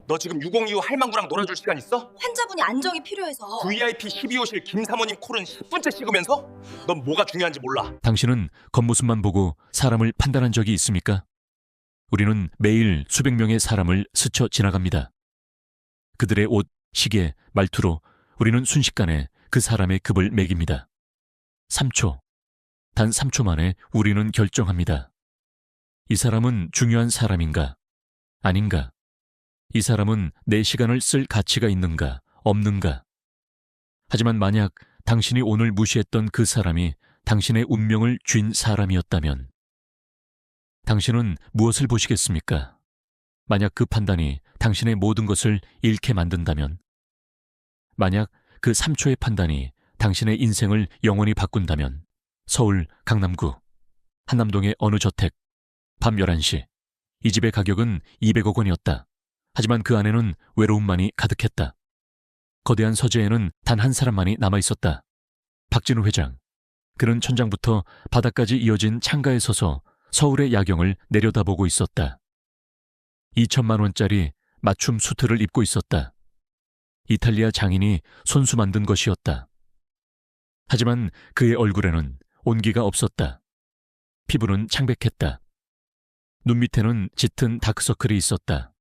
너 지금 602호 할망구랑 놀아줄 시간 있어? 환자분이 안정이 필요해서. VIP 12호실 김사모님 콜은 10분째 씹으면서? 넌 뭐가 중요한지 몰라. 당신은 겉모습만 보고 사람을 판단한 적이 있습니까? 우리는 매일 수백 명의 사람을 스쳐 지나갑니다. 그들의 옷, 시계, 말투로 우리는 순식간에 그 사람의 급을 매깁니다. 3초, 단 3초 만에 우리는 결정합니다. 이 사람은 중요한 사람인가? 아닌가? 이 사람은 내 시간을 쓸 가치가 있는가? 없는가? 하지만 만약 당신이 오늘 무시했던 그 사람이 당신의 운명을 쥔 사람이었다면 당신은 무엇을 보시겠습니까? 만약 그 판단이 당신의 모든 것을 잃게 만든다면, 만약 그 3초의 판단이 당신의 인생을 영원히 바꾼다면, 서울 강남구 한남동의 어느 저택, 밤 11시, 이 집의 가격은 200억 원이었다. 하지만 그 안에는 외로움만이 가득했다. 거대한 서재에는 단 한 사람만이 남아있었다. 박진우 회장. 그는 천장부터 바닥까지 이어진 창가에 서서 서울의 야경을 내려다보고 있었다. 2천만 원짜리 맞춤 수트를 입고 있었다. 이탈리아 장인이 손수 만든 것이었다. 하지만 그의 얼굴에는 온기가 없었다. 피부는 창백했다. 눈 밑에는 짙은 다크서클이 있었다.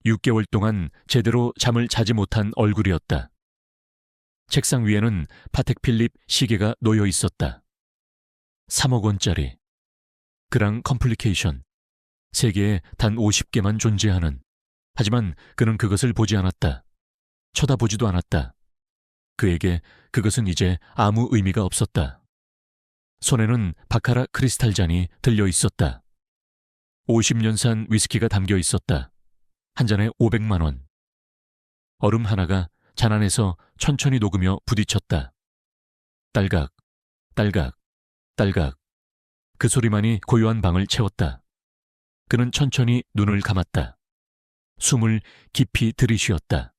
6개월 동안 제대로 잠을 자지 못한 얼굴이었다. 책상 위에는 파텍 필립 시계가 놓여 있었다. 3억 원짜리. 그랑 컴플리케이션. 세계에 단 50개만 존재하는. 하지만 그는 그것을 보지 않았다. 쳐다보지도 않았다. 그에게 그것은 이제 아무 의미가 없었다. 손에는 바카라 크리스탈 잔이 들려 있었다. 50년산 위스키가 담겨 있었다. 한 잔에 500만 원. 얼음 하나가 잔 안에서 천천히 녹으며 부딪혔다. 딸각, 딸각, 딸각. 그 소리만이 고요한 방을 채웠다. 그는 천천히 눈을 감았다. 숨을 깊이 들이쉬었다.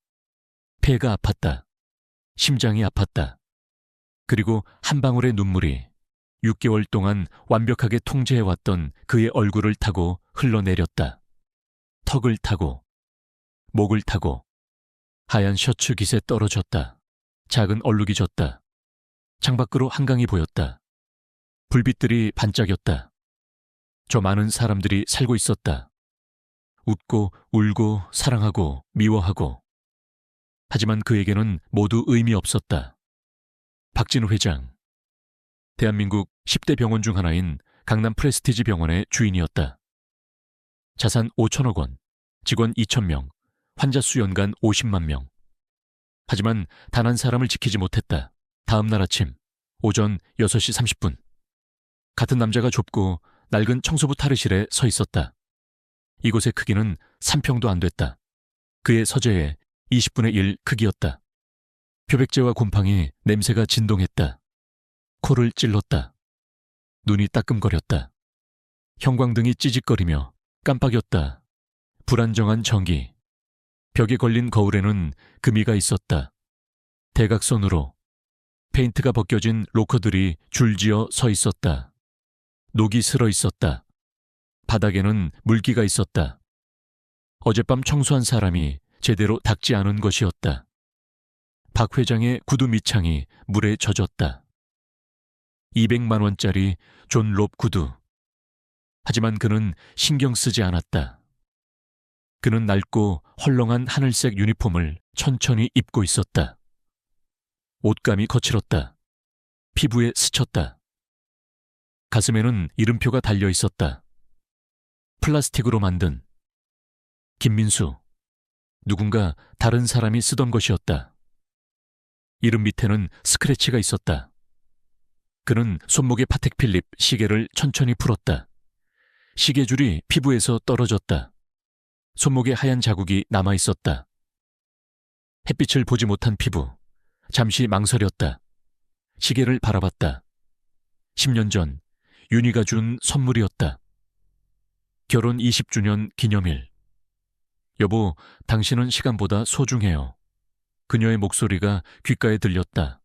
폐가 아팠다. 심장이 아팠다. 그리고 한 방울의 눈물이 6개월 동안 완벽하게 통제해왔던 그의 얼굴을 타고 흘러내렸다. 턱을 타고, 목을 타고, 하얀 셔츠 깃에 떨어졌다. 작은 얼룩이 졌다. 창밖으로 한강이 보였다. 불빛들이 반짝였다. 저 많은 사람들이 살고 있었다. 웃고, 울고, 사랑하고, 미워하고. 하지만 그에게는 모두 의미 없었다. 박진우 회장. 대한민국 10대 병원 중 하나인 강남 프레스티지 병원의 주인이었다. 자산 5천억 원, 직원 2,000명, 환자 수 연간 50만 명. 하지만 단 한 사람을 지키지 못했다. 다음 날 아침, 오전 6시 30분. 같은 남자가 좁고 낡은 청소부 탈의실에 서 있었다. 이곳의 크기는 3평도 안 됐다. 그의 서재의 20분의 1 크기였다. 표백제와 곰팡이 냄새가 진동했다. 코를 찔렀다. 눈이 따끔거렸다. 형광등이 찌직거리며 깜빡였다. 불안정한 전기. 벽에 걸린 거울에는 금이가 있었다. 대각선으로 페인트가 벗겨진 로커들이 줄지어 서 있었다. 녹이 슬어 있었다. 바닥에는 물기가 있었다. 어젯밤 청소한 사람이 제대로 닦지 않은 것이었다. 박 회장의 구두 밑창이 물에 젖었다. 200만 원짜리 존 롭 구두. 하지만 그는 신경 쓰지 않았다. 그는 낡고 헐렁한 하늘색 유니폼을 천천히 입고 있었다. 옷감이 거칠었다. 피부에 스쳤다. 가슴에는 이름표가 달려 있었다. 플라스틱으로 만든. 김민수. 누군가 다른 사람이 쓰던 것이었다. 이름 밑에는 스크래치가 있었다. 그는 손목에 파텍 필립 시계를 천천히 풀었다. 시계줄이 피부에서 떨어졌다. 손목에 하얀 자국이 남아있었다. 햇빛을 보지 못한 피부. 잠시 망설였다. 시계를 바라봤다. 10년 전 윤희가 준 선물이었다. 결혼 20주년 기념일. 여보, 당신은 시간보다 소중해요. 그녀의 목소리가 귓가에 들렸다.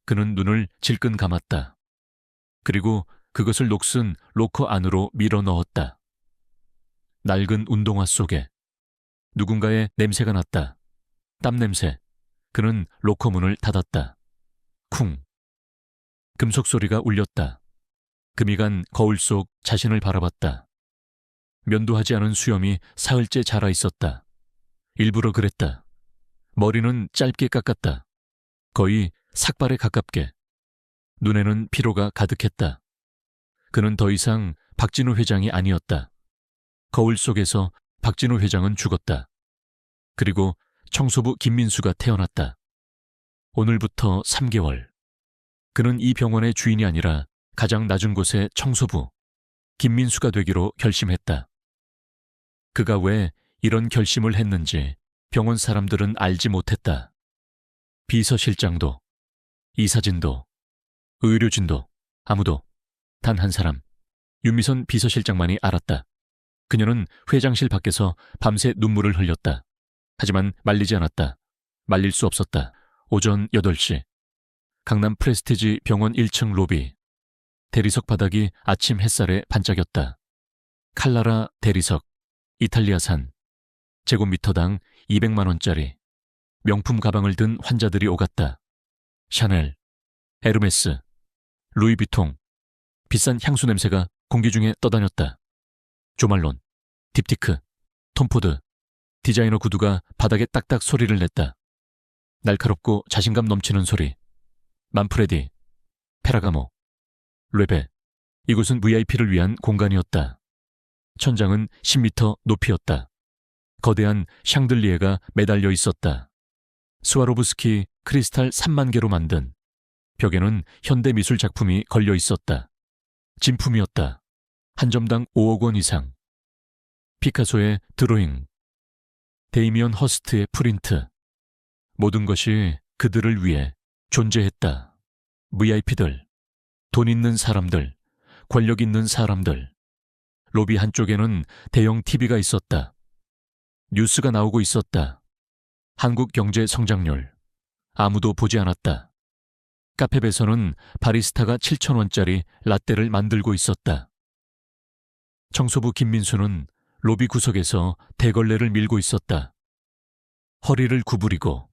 그는 눈을 질끈 감았다. 그리고 그것을 녹슨 로커 안으로 밀어 넣었다. 낡은 운동화 속에 누군가의 냄새가 났다. 땀 냄새. 그는 로커 문을 닫았다. 쿵. 금속 소리가 울렸다. 금이 간 거울 속 자신을 바라봤다. 면도하지 않은 수염이 사흘째 자라 있었다. 일부러 그랬다. 머리는 짧게 깎았다. 거의 삭발에 가깝게. 눈에는 피로가 가득했다. 그는 더 이상 박진우 회장이 아니었다. 거울 속에서 박진우 회장은 죽었다. 그리고 청소부 김민수가 태어났다. 오늘부터 3개월. 그는 이 병원의 주인이 아니라 가장 낮은 곳의 청소부, 김민수가 되기로 결심했다. 그가 왜 이런 결심을 했는지 병원 사람들은 알지 못했다. 비서실장도, 이사진도, 의료진도, 아무도, 단 한 사람, 윤미선 비서실장만이 알았다. 그녀는 회장실 밖에서 밤새 눈물을 흘렸다. 하지만 말리지 않았다. 말릴 수 없었다. 오전 8시. 강남 프레스티지 병원 1층 로비. 대리석 바닥이 아침 햇살에 반짝였다. 칼라라 대리석, 이탈리아산, 제곱미터당 200만 원짜리. 명품 가방을 든 환자들이 오갔다. 샤넬, 에르메스, 루이비통, 비싼 향수 냄새가 공기 중에 떠다녔다. 조말론, 딥티크, 톰포드, 디자이너 구두가 바닥에 딱딱 소리를 냈다. 날카롭고 자신감 넘치는 소리. 만프레디, 페라가모, 르베. 이곳은 VIP를 위한 공간이었다. 천장은 10m 높이였다. 거대한 샹들리에가 매달려 있었다. 스와로브스키 크리스탈 3만 개로 만든. 벽에는 현대미술 작품이 걸려 있었다. 진품이었다. 한 점당 5억 원 이상. 피카소의 드로잉, 데이미언 허스트의 프린트. 모든 것이 그들을 위해 존재했다. VIP들, 돈 있는 사람들, 권력 있는 사람들. 로비 한쪽에는 대형 TV가 있었다. 뉴스가 나오고 있었다. 한국 경제 성장률. 아무도 보지 않았다. 카페베서는 바리스타가 7,000원짜리 라떼를 만들고 있었다. 청소부 김민수는 로비 구석에서 대걸레를 밀고 있었다. 허리를 구부리고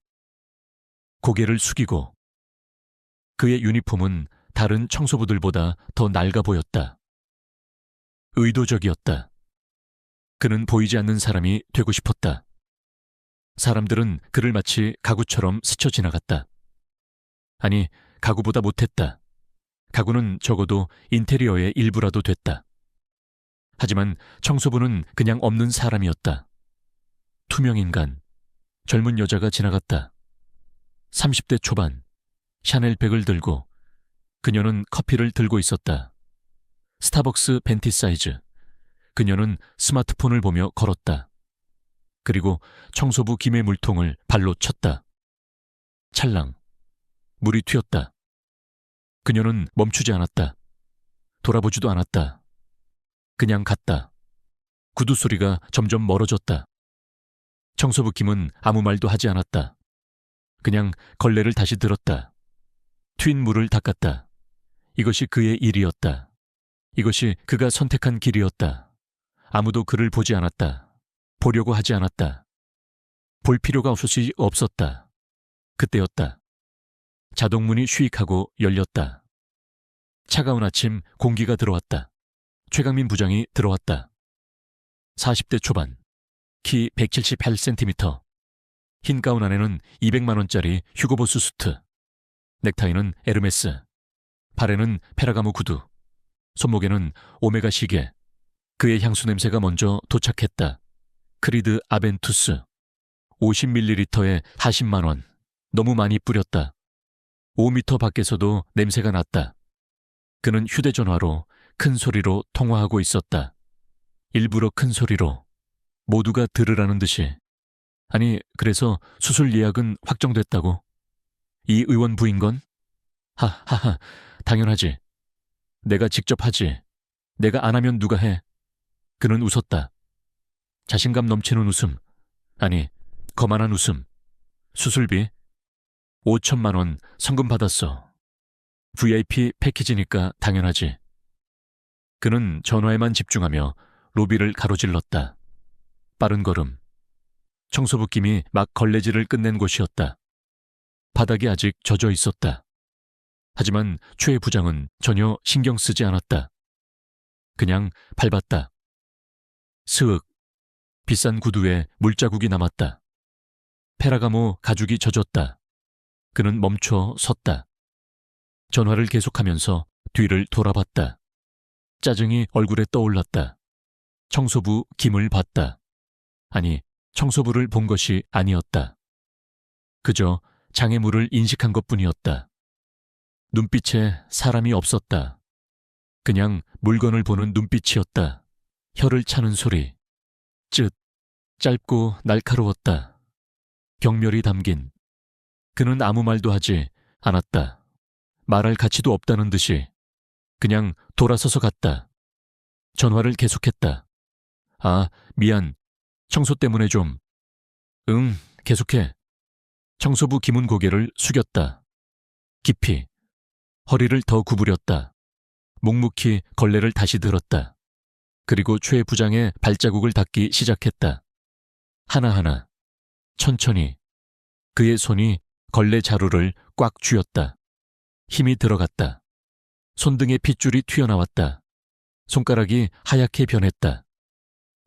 고개를 숙이고. 그의 유니폼은 다른 청소부들보다 더 낡아 보였다. 의도적이었다. 그는 보이지 않는 사람이 되고 싶었다. 사람들은 그를 마치 가구처럼 스쳐 지나갔다. 아니, 가구보다 못했다. 가구는 적어도 인테리어의 일부라도 됐다. 하지만 청소부는 그냥 없는 사람이었다. 투명인간, 젊은 여자가 지나갔다. 30대 초반, 샤넬백을 들고. 그녀는 커피를 들고 있었다. 스타벅스 벤티 사이즈. 그녀는 스마트폰을 보며 걸었다. 그리고 청소부 김의 물통을 발로 쳤다. 찰랑. 물이 튀었다. 그녀는 멈추지 않았다. 돌아보지도 않았다. 그냥 갔다. 구두 소리가 점점 멀어졌다. 청소부 김은 아무 말도 하지 않았다. 그냥 걸레를 다시 들었다. 튄 물을 닦았다. 이것이 그의 일이었다. 이것이 그가 선택한 길이었다. 아무도 그를 보지 않았다. 보려고 하지 않았다. 볼 필요가 없었다. 그때였다. 자동문이 휘익하고 열렸다. 차가운 아침 공기가 들어왔다. 최강민 부장이 들어왔다. 40대 초반, 키 178cm, 흰 가운 안에는 200만 원짜리 휴고보스 수트, 넥타이는 에르메스, 발에는 페라가모 구두, 손목에는 오메가 시계. 그의 향수 냄새가 먼저 도착했다. 크리드 아벤투스, 50ml에 40만 원. 너무 많이 뿌렸다. 5m 밖에서도 냄새가 났다. 그는 휴대전화로 큰 소리로 통화하고 있었다. 일부러 큰 소리로. 모두가 들으라는 듯이. 아니, 그래서 수술 예약은 확정됐다고? 이 의원 부인 건? 하하하, 당연하지. 내가 직접 하지. 내가 안 하면 누가 해? 그는 웃었다. 자신감 넘치는 웃음. 아니, 거만한 웃음. 수술비? 5천만 원 성금 받았어. VIP 패키지니까 당연하지. 그는 전화에만 집중하며 로비를 가로질렀다. 빠른 걸음. 청소부 김이 막 걸레질을 끝낸 곳이었다. 바닥이 아직 젖어 있었다. 하지만 최 부장은 전혀 신경 쓰지 않았다. 그냥 밟았다. 스윽. 비싼 구두에 물자국이 남았다. 페라가모 가죽이 젖었다. 그는 멈춰 섰다. 전화를 계속하면서 뒤를 돌아봤다. 짜증이 얼굴에 떠올랐다. 청소부 김을 봤다. 아니, 청소부를 본 것이 아니었다. 그저 장애물을 인식한 것뿐이었다. 눈빛에 사람이 없었다. 그냥 물건을 보는 눈빛이었다. 혀를 차는 소리. 쯧. 짧고 날카로웠다. 경멸이 담긴. 그는 아무 말도 하지 않았다. 말할 가치도 없다는 듯이 그냥 돌아서서 갔다. 전화를 계속했다. 아, 미안. 청소 때문에 좀. 응, 계속해. 청소부 김은 고개를 숙였다. 깊이. 허리를 더 구부렸다. 묵묵히 걸레를 다시 들었다. 그리고 최 부장의 발자국을 닦기 시작했다. 하나하나. 천천히. 그의 손이 걸레 자루를 꽉 쥐었다. 힘이 들어갔다. 손등에 핏줄이 튀어나왔다. 손가락이 하얗게 변했다.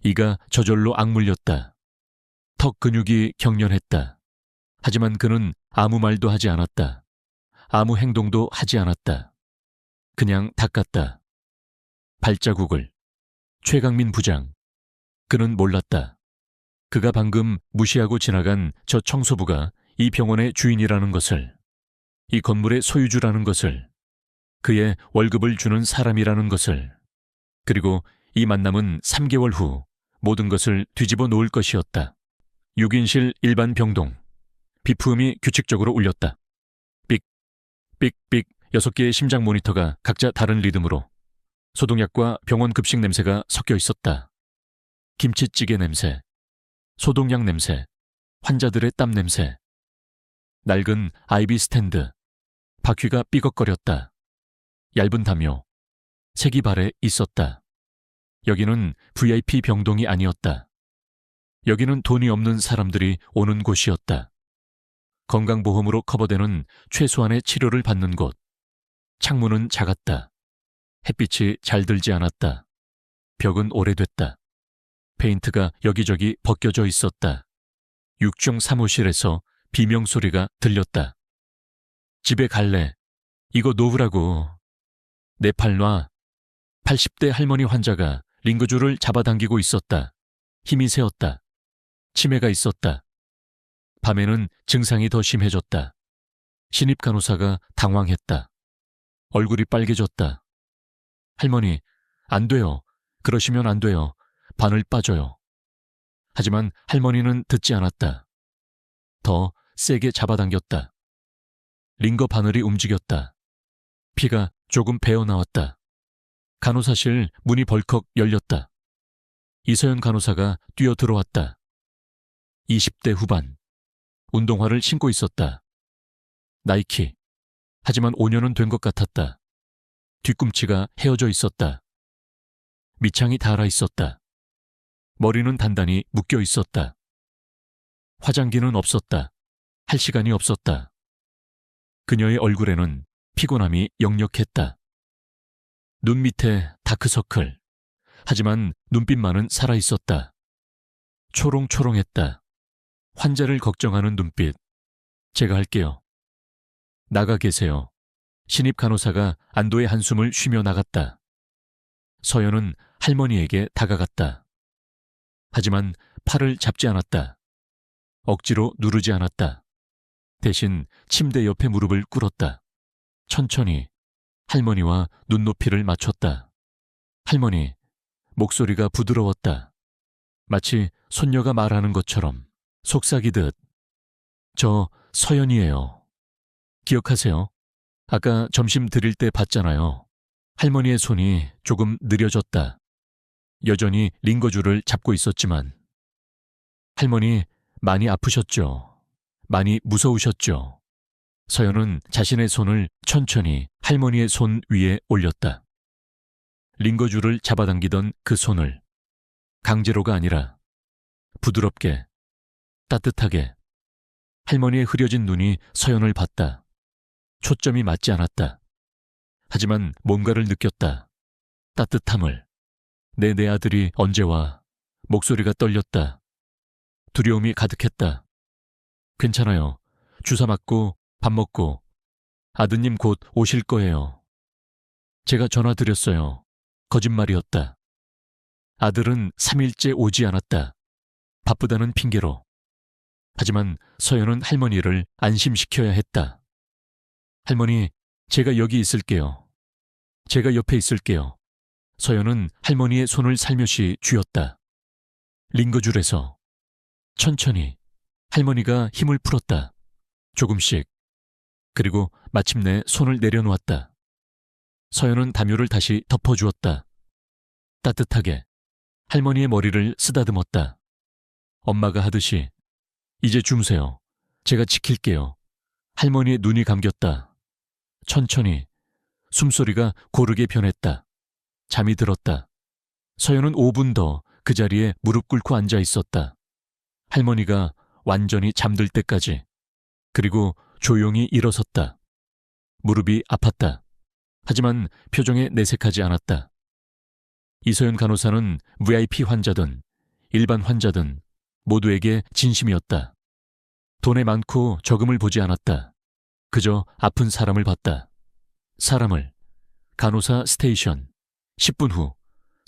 이가 저절로 악물렸다. 턱 근육이 경련했다. 하지만 그는 아무 말도 하지 않았다. 아무 행동도 하지 않았다. 그냥 닦았다. 발자국을. 최강민 부장. 그는 몰랐다. 그가 방금 무시하고 지나간 저 청소부가 이 병원의 주인이라는 것을, 이 건물의 소유주라는 것을, 그의 월급을 주는 사람이라는 것을, 그리고 이 만남은 3개월 후 모든 것을 뒤집어 놓을 것이었다. 6인실 일반 병동. 비프음이 규칙적으로 울렸다. 삑, 삑, 삑. 6개의 심장 모니터가 각자 다른 리듬으로. 소독약과 병원 급식 냄새가 섞여 있었다. 김치찌개 냄새, 소독약 냄새, 환자들의 땀 냄새. 낡은 아이비 스탠드. 바퀴가 삐걱거렸다. 얇은 담요. 색이 발에 있었다. 여기는 VIP 병동이 아니었다. 여기는 돈이 없는 사람들이 오는 곳이었다. 건강보험으로 커버되는 최소한의 치료를 받는 곳. 창문은 작았다. 햇빛이 잘 들지 않았다. 벽은 오래됐다. 페인트가 여기저기 벗겨져 있었다. 6중 사무실에서 비명소리가 들렸다. 집에 갈래. 이거 놓으라고. 내 팔 놔. 80대 할머니 환자가 링거줄을 잡아당기고 있었다. 힘이 세었다. 치매가 있었다. 밤에는 증상이 더 심해졌다. 신입 간호사가 당황했다. 얼굴이 빨개졌다. 할머니, 안 돼요. 그러시면 안 돼요. 바늘 빠져요. 하지만 할머니는 듣지 않았다. 더 세게 잡아당겼다. 링거 바늘이 움직였다. 피가 조금 배어나왔다. 간호사실 문이 벌컥 열렸다. 이서연 간호사가 뛰어들어왔다. 20대 후반. 운동화를 신고 있었다. 나이키. 하지만 5년은 된 것 같았다. 뒤꿈치가 헤어져 있었다. 밑창이 닳아 있었다. 머리는 단단히 묶여 있었다. 화장기는 없었다. 할 시간이 없었다. 그녀의 얼굴에는 피곤함이 역력했다. 눈 밑에 다크서클. 하지만 눈빛만은 살아있었다. 초롱초롱했다. 환자를 걱정하는 눈빛. 제가 할게요. 나가 계세요. 신입 간호사가 안도의 한숨을 쉬며 나갔다. 서연은 할머니에게 다가갔다. 하지만 팔을 잡지 않았다. 억지로 누르지 않았다. 대신 침대 옆에 무릎을 꿇었다. 천천히 할머니와 눈높이를 맞췄다. 할머니, 목소리가 부드러웠다. 마치 손녀가 말하는 것처럼 속삭이듯. 저 서연이에요. 기억하세요? 아까 점심 드릴 때 봤잖아요. 할머니의 손이 조금 느려졌다. 여전히 링거줄을 잡고 있었지만. 할머니 많이 아프셨죠? 많이 무서우셨죠? 서연은 자신의 손을 천천히 할머니의 손 위에 올렸다. 링거줄을 잡아당기던 그 손을 강제로가 아니라 부드럽게, 따뜻하게. 할머니의 흐려진 눈이 서연을 봤다. 초점이 맞지 않았다. 하지만 뭔가를 느꼈다. 따뜻함을. 내 아들이 언제 와? 목소리가 떨렸다. 두려움이 가득했다. 괜찮아요. 주사 맞고 밥 먹고 아드님 곧 오실 거예요. 제가 전화 드렸어요. 거짓말이었다. 아들은 3일째 오지 않았다. 바쁘다는 핑계로. 하지만 서연은 할머니를 안심시켜야 했다. 할머니, 제가 여기 있을게요. 제가 옆에 있을게요. 서연은 할머니의 손을 살며시 쥐었다. 링거줄에서. 천천히. 할머니가 힘을 풀었다. 조금씩. 그리고 마침내 손을 내려놓았다. 서연은 담요를 다시 덮어주었다. 따뜻하게. 할머니의 머리를 쓰다듬었다. 엄마가 하듯이. 이제 주무세요. 제가 지킬게요. 할머니의 눈이 감겼다. 천천히. 숨소리가 고르게 변했다. 잠이 들었다. 서연은 5분 더 그 자리에 무릎 꿇고 앉아 있었다. 할머니가 완전히 잠들 때까지. 그리고 조용히 일어섰다. 무릎이 아팠다. 하지만 표정에 내색하지 않았다. 이서연 간호사는 VIP 환자든 일반 환자든 모두에게 진심이었다. 돈에 많고 적음을 보지 않았다. 그저 아픈 사람을 봤다. 사람을. 간호사 스테이션. 10분 후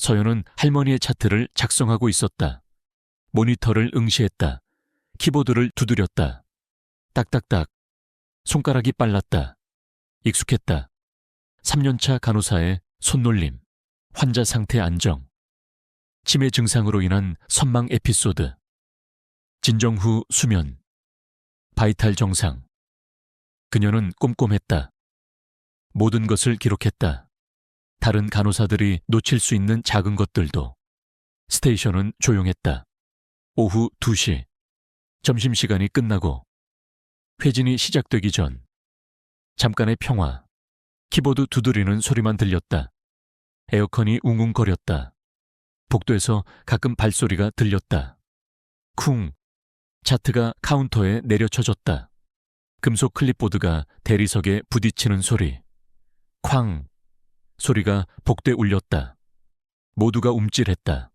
서연은 할머니의 차트를 작성하고 있었다. 모니터를 응시했다. 키보드를 두드렸다. 딱딱딱. 손가락이 빨랐다. 익숙했다. 3년차 간호사의 손놀림. 환자 상태 안정. 치매 증상으로 인한 선망 에피소드. 진정 후 수면. 바이탈 정상. 그녀는 꼼꼼했다. 모든 것을 기록했다. 다른 간호사들이 놓칠 수 있는 작은 것들도. 스테이션은 조용했다. 오후 2시. 점심시간이 끝나고 회진이 시작되기 전. 잠깐의 평화. 키보드 두드리는 소리만 들렸다. 에어컨이 웅웅거렸다. 복도에서 가끔 발소리가 들렸다. 쿵. 차트가 카운터에 내려쳐졌다. 금속 클립보드가 대리석에 부딪히는 소리. 쾅. 소리가 복도에 울렸다. 모두가 움찔했다.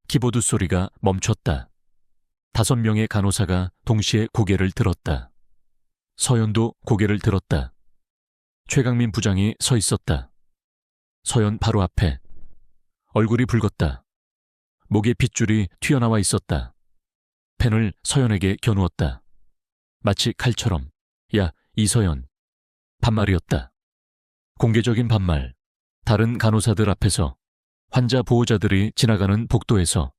키보드 소리가 멈췄다. 5명의 간호사가 동시에 고개를 들었다. 서연도 고개를 들었다. 최강민 부장이 서 있었다. 서연 바로 앞에. 얼굴이 붉었다. 목에 핏줄이 튀어나와 있었다. 펜을 서연에게 겨누었다. 마치 칼처럼. 야, 이서연. 반말이었다. 공개적인 반말. 다른 간호사들 앞에서. 환자 보호자들이 지나가는 복도에서.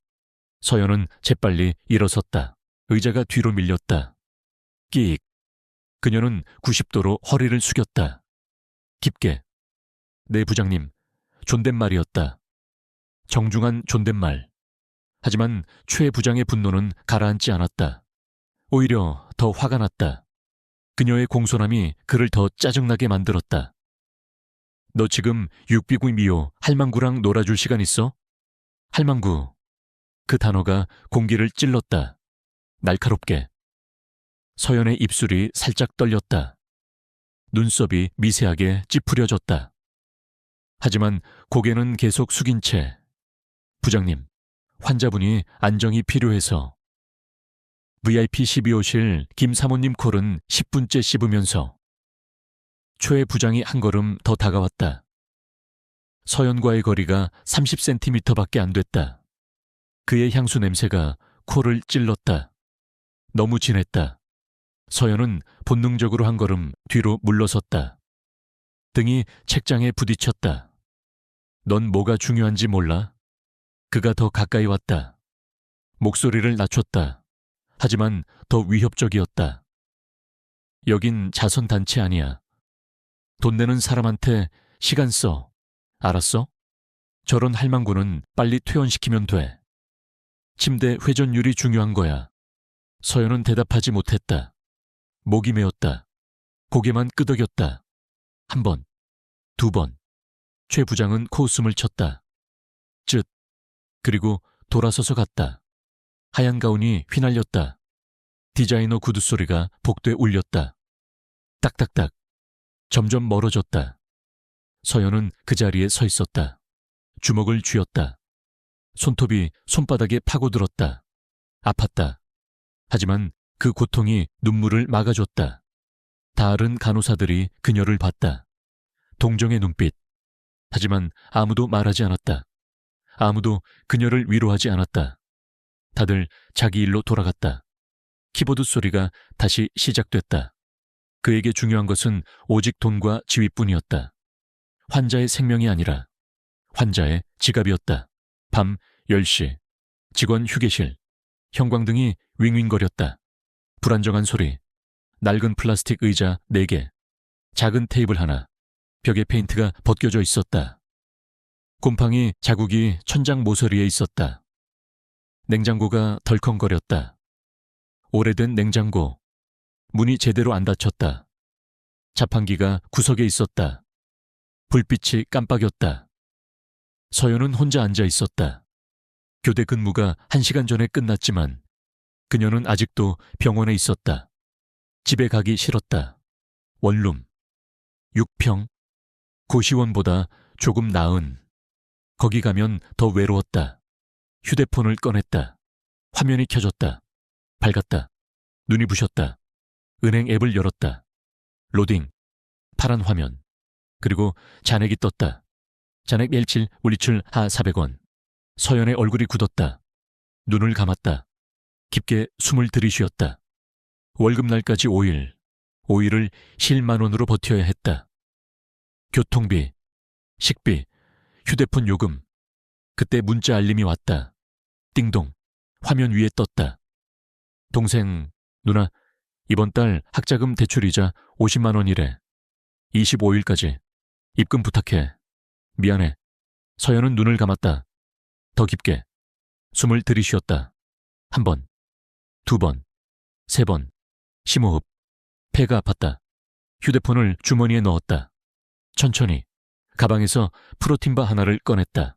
서연은 재빨리 일어섰다. 의자가 뒤로 밀렸다. 끼익. 그녀는 90도로 허리를 숙였다. 깊게. 네, 부장님. 존댓말이었다. 정중한 존댓말. 하지만 최 부장의 분노는 가라앉지 않았다. 오히려 더 화가 났다. 그녀의 공손함이 그를 더 짜증나게 만들었다. 너 지금 육비구 미호 할망구랑 놀아줄 시간 있어? 할망구. 그 단어가 공기를 찔렀다. 날카롭게. 서연의 입술이 살짝 떨렸다. 눈썹이 미세하게 찌푸려졌다. 하지만 고개는 계속 숙인 채. 부장님, 환자분이 안정이 필요해서. VIP 12호실 김 사모님 콜은 10분째 씹으면서. 최 부장이 한 걸음 더 다가왔다. 서연과의 거리가 30cm밖에 안 됐다. 그의 향수 냄새가 코를 찔렀다. 너무 진했다. 서연은 본능적으로 한 걸음 뒤로 물러섰다. 등이 책장에 부딪혔다. 넌 뭐가 중요한지 몰라? 그가 더 가까이 왔다. 목소리를 낮췄다. 하지만 더 위협적이었다. 여긴 자선단체 아니야. 돈 내는 사람한테 시간 써. 알았어? 저런 할망구는 빨리 퇴원시키면 돼. 침대 회전율이 중요한 거야. 서연은 대답하지 못했다. 목이 메었다. 고개만 끄덕였다. 1번, 2번. 최 부장은 코웃음을 쳤다. 쯧. 그리고 돌아서서 갔다. 하얀 가운이 휘날렸다. 디자이너 구두 소리가 복도에 울렸다. 딱딱딱. 점점 멀어졌다. 서연은 그 자리에 서 있었다. 주먹을 쥐었다. 손톱이 손바닥에 파고들었다. 아팠다. 하지만 그 고통이 눈물을 막아줬다. 다른 간호사들이 그녀를 봤다. 동정의 눈빛. 하지만 아무도 말하지 않았다. 아무도 그녀를 위로하지 않았다. 다들 자기 일로 돌아갔다. 키보드 소리가 다시 시작됐다. 그에게 중요한 것은 오직 돈과 지위뿐이었다. 환자의 생명이 아니라 환자의 지갑이었다. 밤 10시. 직원 휴게실. 형광등이 윙윙거렸다. 불안정한 소리. 낡은 플라스틱 의자 4개. 작은 테이블 하나. 벽에 페인트가 벗겨져 있었다. 곰팡이 자국이 천장 모서리에 있었다. 냉장고가 덜컹거렸다. 오래된 냉장고. 문이 제대로 안 닫혔다. 자판기가 구석에 있었다. 불빛이 깜빡였다. 서연은 혼자 앉아 있었다. 교대 근무가 1시간 전에 끝났지만 그녀는 아직도 병원에 있었다. 집에 가기 싫었다. 원룸. 6평. 고시원보다 조금 나은. 거기 가면 더 외로웠다. 휴대폰을 꺼냈다. 화면이 켜졌다. 밝았다. 눈이 부셨다. 은행 앱을 열었다. 로딩. 파란 화면. 그리고 잔액이 떴다. 잔액 멜칠 물리출 하 400원. 서연의 얼굴이 굳었다. 눈을 감았다. 깊게 숨을 들이쉬었다. 월급날까지 5일. 5일을 실만 원으로 버텨야 했다. 교통비, 식비, 휴대폰 요금. 그때 문자 알림이 왔다. 띵동. 화면 위에 떴다. 동생, 누나, 이번 달 학자금 대출이자 50만 원이래. 25일까지. 입금 부탁해. 미안해. 서연은 눈을 감았다. 더 깊게. 숨을 들이쉬었다. 1번, 2번, 3번. 심호흡. 폐가 아팠다. 휴대폰을 주머니에 넣었다. 천천히. 가방에서 프로틴바 하나를 꺼냈다.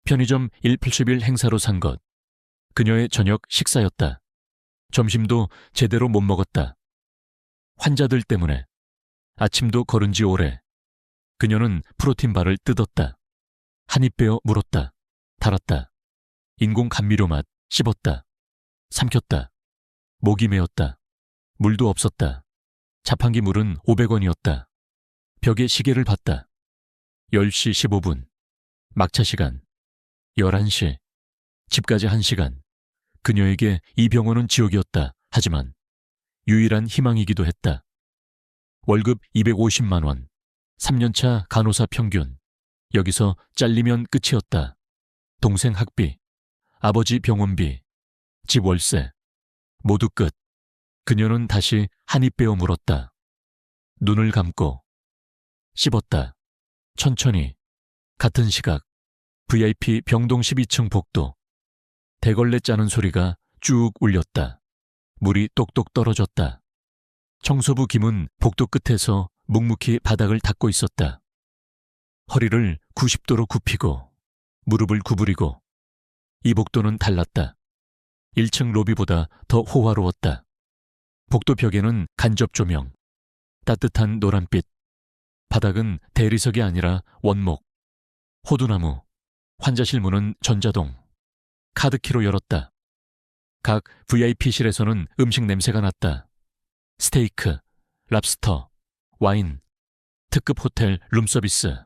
편의점 1+1 행사로 산 것. 그녀의 저녁 식사였다. 점심도 제대로 못 먹었다. 환자들 때문에. 아침도 거른 지 오래. 그녀는 프로틴바를 뜯었다. 한 입 베어 물었다. 달았다. 인공 감미료 맛 씹었다. 삼켰다. 목이 메었다. 물도 없었다. 자판기 물은 500원이었다. 벽에 시계를 봤다. 10시 15분. 막차 시간. 11시. 집까지 1시간. 그녀에게 이 병원은 지옥이었다. 하지만 유일한 희망이기도 했다. 월급 250만 원. 3년차 간호사 평균. 여기서 잘리면 끝이었다. 동생 학비, 아버지 병원비, 집 월세. 모두 끝. 그녀는 다시 한 입 베어 물었다. 눈을 감고 씹었다. 천천히. 같은 시각. VIP 병동 12층 복도. 대걸레 짜는 소리가 쭉 울렸다. 물이 똑똑 떨어졌다. 청소부 김은 복도 끝에서 묵묵히 바닥을 닦고 있었다. 허리를 90도로 굽히고 무릎을 구부리고. 이 복도는 달랐다. 1층 로비보다 더 호화로웠다. 복도 벽에는 간접 조명, 따뜻한 노란빛. 바닥은 대리석이 아니라 원목. 호두나무. 환자실 문은 전자동. 카드키로 열었다. 각 VIP실에서는 음식 냄새가 났다. 스테이크, 랍스터, 와인, 특급 호텔 룸서비스.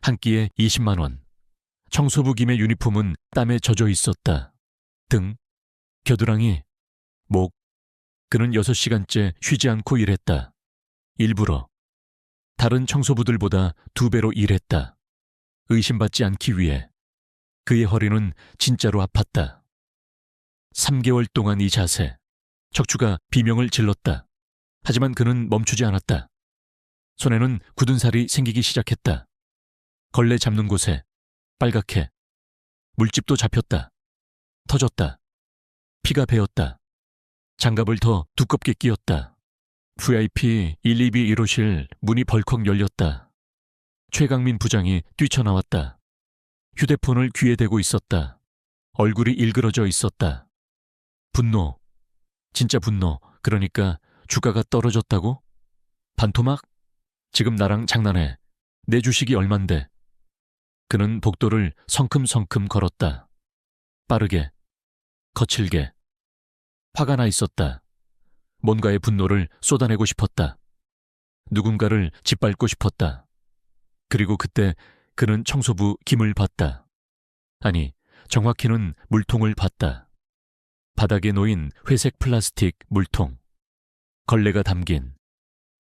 한 끼에 20만 원. 청소부 김의 유니폼은 땀에 젖어 있었다. 등, 겨드랑이, 목. 그는 6시간째 쉬지 않고 일했다. 일부러. 다른 청소부들보다 2배로 일했다. 의심받지 않기 위해. 그의 허리는 진짜로 아팠다. 3개월 동안 이 자세. 척추가 비명을 질렀다. 하지만 그는 멈추지 않았다. 손에는 굳은 살이 생기기 시작했다. 걸레 잡는 곳에 빨갛게. 물집도 잡혔다. 터졌다. 피가 배었다. 장갑을 더 두껍게 끼웠다. VIP 122 1호실 문이 벌컥 열렸다. 최강민 부장이 뛰쳐나왔다. 휴대폰을 귀에 대고 있었다. 얼굴이 일그러져 있었다. 분노, 진짜 분노, 그러니까 주가가 떨어졌다고? 반토막? 지금 나랑 장난해. 내 주식이 얼만데. 그는 복도를 성큼성큼 걸었다. 빠르게, 거칠게. 화가 나 있었다. 뭔가의 분노를 쏟아내고 싶었다. 누군가를 짓밟고 싶었다. 그리고 그때 그는 청소부 김을 봤다. 아니, 정확히는 물통을 봤다. 바닥에 놓인 회색 플라스틱 물통. 걸레가 담긴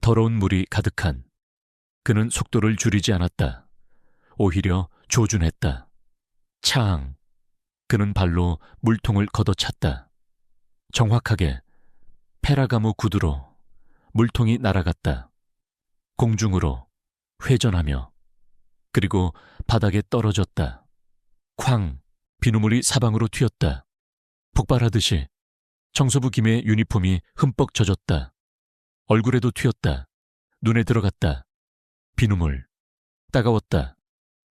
더러운 물이 가득한. 그는 속도를 줄이지 않았다. 오히려 조준했다. 차앙. 그는 발로 물통을 걷어찼다. 정확하게 페라가모 구두로 물통이 날아갔다. 공중으로 회전하며 그리고 바닥에 떨어졌다. 쾅! 비누물이 사방으로 튀었다. 폭발하듯이 청소부 김의 유니폼이 흠뻑 젖었다. 얼굴에도 튀었다. 눈에 들어갔다. 비누물. 따가웠다.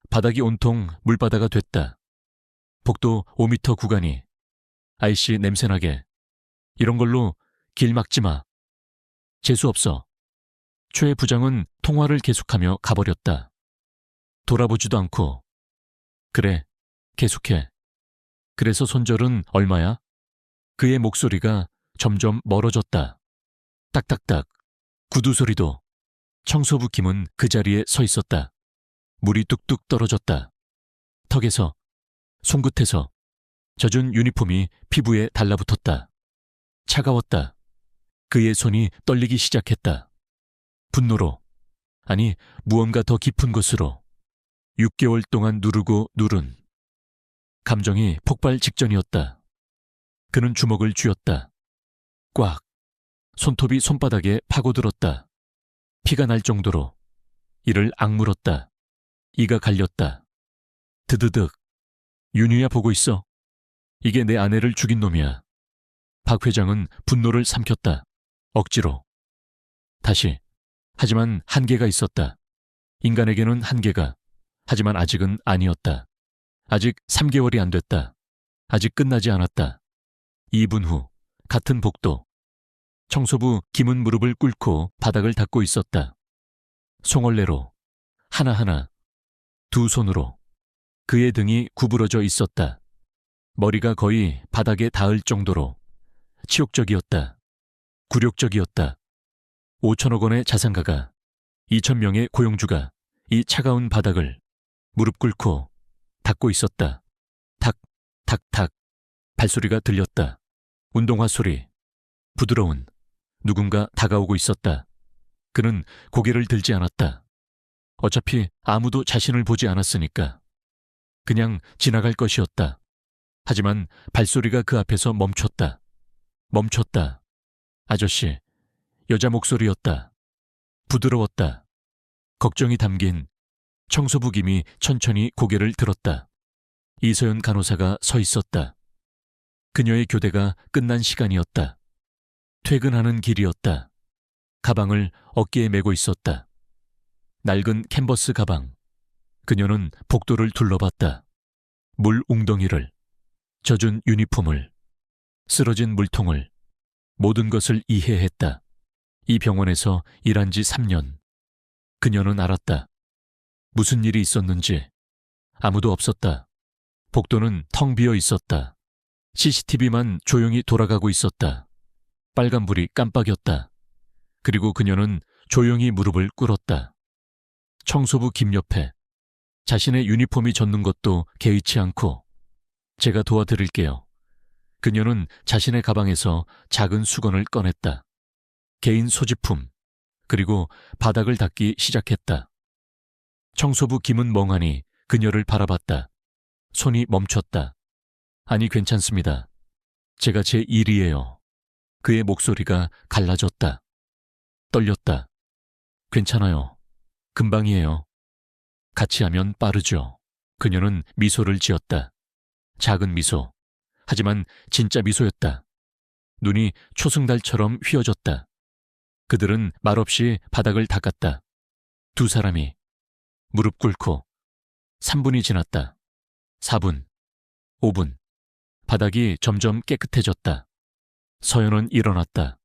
바닥이 온통 물바다가 됐다. 복도 5m 구간이 아이씨 냄새나게. 이런 걸로 길 막지 마. 재수없어. 최 부장은 통화를 계속하며 가버렸다. 돌아보지도 않고. 그래, 계속해. 그래서 손절은 얼마야? 그의 목소리가 점점 멀어졌다. 딱딱딱. 구두 소리도. 청소부 김은 그 자리에 서 있었다. 물이 뚝뚝 떨어졌다. 턱에서, 손끝에서 젖은 유니폼이 피부에 달라붙었다. 차가웠다. 그의 손이 떨리기 시작했다. 분노로, 아니 무언가 더 깊은 곳으로. 6개월 동안 누르고 누른 감정이 폭발 직전이었다. 그는 주먹을 쥐었다. 꽉. 손톱이 손바닥에 파고들었다. 피가 날 정도로. 이를 악물었다. 이가 갈렸다. 드드득. 윤희야 보고 있어. 이게 내 아내를 죽인 놈이야. 박 회장은 분노를 삼켰다. 억지로. 다시. 하지만 한계가 있었다. 인간에게는 한계가. 하지만 아직은 아니었다. 아직 3개월이 안 됐다. 아직 끝나지 않았다. 2분 후 같은 복도. 청소부 김은 무릎을 꿇고 바닥을 닦고 있었다. 송얼레로 하나하나 두 손으로 그의 등이 구부러져 있었다. 머리가 거의 바닥에 닿을 정도로 치욕적이었다. 굴욕적이었다. 5천억 원의 자산가가 2,000명의 고용주가 이 차가운 바닥을 무릎 꿇고 닦고 있었다. 탁, 탁, 탁. 발소리가 들렸다. 운동화 소리. 부드러운 누군가 다가오고 있었다. 그는 고개를 들지 않았다. 어차피 아무도 자신을 보지 않았으니까. 그냥 지나갈 것이었다. 하지만 발소리가 그 앞에서 멈췄다. 멈췄다. 아저씨, 여자 목소리였다. 부드러웠다. 걱정이 담긴. 청소부 김이 천천히 고개를 들었다. 이서연 간호사가 서 있었다. 그녀의 교대가 끝난 시간이었다. 퇴근하는 길이었다. 가방을 어깨에 메고 있었다. 낡은 캔버스 가방. 그녀는 복도를 둘러봤다. 물 웅덩이를, 젖은 유니폼을, 쓰러진 물통을, 모든 것을 이해했다. 이 병원에서 일한 지 3년. 그녀는 알았다. 무슨 일이 있었는지. 아무도 없었다. 복도는 텅 비어 있었다. CCTV만 조용히 돌아가고 있었다. 빨간불이 깜빡였다. 그리고 그녀는 조용히 무릎을 꿇었다. 청소부 김 옆에 자신의 유니폼이 젖는 것도 개의치 않고 제가 도와드릴게요. 그녀는 자신의 가방에서 작은 수건을 꺼냈다. 개인 소지품, 그리고 바닥을 닦기 시작했다. 청소부 김은 멍하니 그녀를 바라봤다. 손이 멈췄다. 아니 괜찮습니다. 제가 제 일이에요. 그의 목소리가 갈라졌다. 떨렸다. 괜찮아요. 금방이에요. 같이 하면 빠르죠. 그녀는 미소를 지었다. 작은 미소. 하지만 진짜 미소였다. 눈이 초승달처럼 휘어졌다. 그들은 말없이 바닥을 닦았다. 두 사람이 무릎 꿇고 3분이 지났다. 4분, 5분. 바닥이 점점 깨끗해졌다. 서연은 일어났다.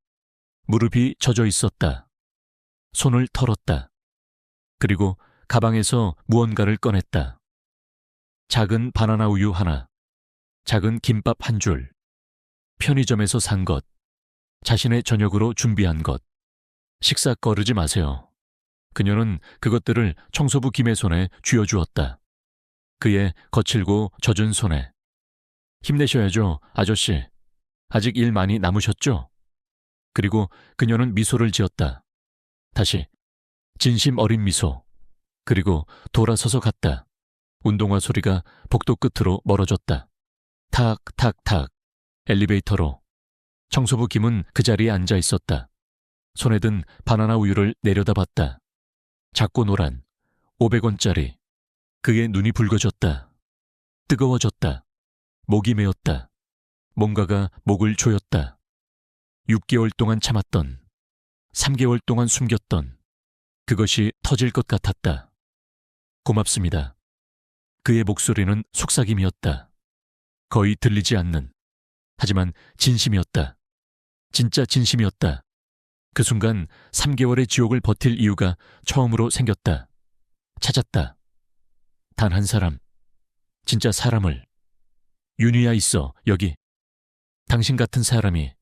무릎이 젖어 있었다. 손을 털었다. 그리고 가방에서 무언가를 꺼냈다. 작은 바나나 우유 하나, 작은 김밥 한 줄, 편의점에서 산 것, 자신의 저녁으로 준비한 것. 식사 거르지 마세요. 그녀는 그것들을 청소부 김의 손에 쥐어주었다. 그의 거칠고 젖은 손에. 힘내셔야죠, 아저씨. 아직 일 많이 남으셨죠? 그리고 그녀는 미소를 지었다. 다시 진심 어린 미소. 그리고 돌아서서 갔다. 운동화 소리가 복도 끝으로 멀어졌다. 탁탁탁 엘리베이터로. 청소부 김은 그 자리에 앉아 있었다. 손에 든 바나나 우유를 내려다봤다. 작고 노란 500원짜리. 그의 눈이 붉어졌다. 뜨거워졌다. 목이 메었다. 뭔가가 목을 조였다. 6개월 동안 참았던, 3개월 동안 숨겼던 그것이 터질 것 같았다. 고맙습니다. 그의 목소리는 속삭임이었다. 거의 들리지 않는, 하지만 진심이었다. 진짜 진심이었다. 그 순간 3개월의 지옥을 버틸 이유가 처음으로 생겼다. 찾았다. 단 한 사람. 진짜 사람을. 윤희야 있어, 여기. 당신 같은 사람이.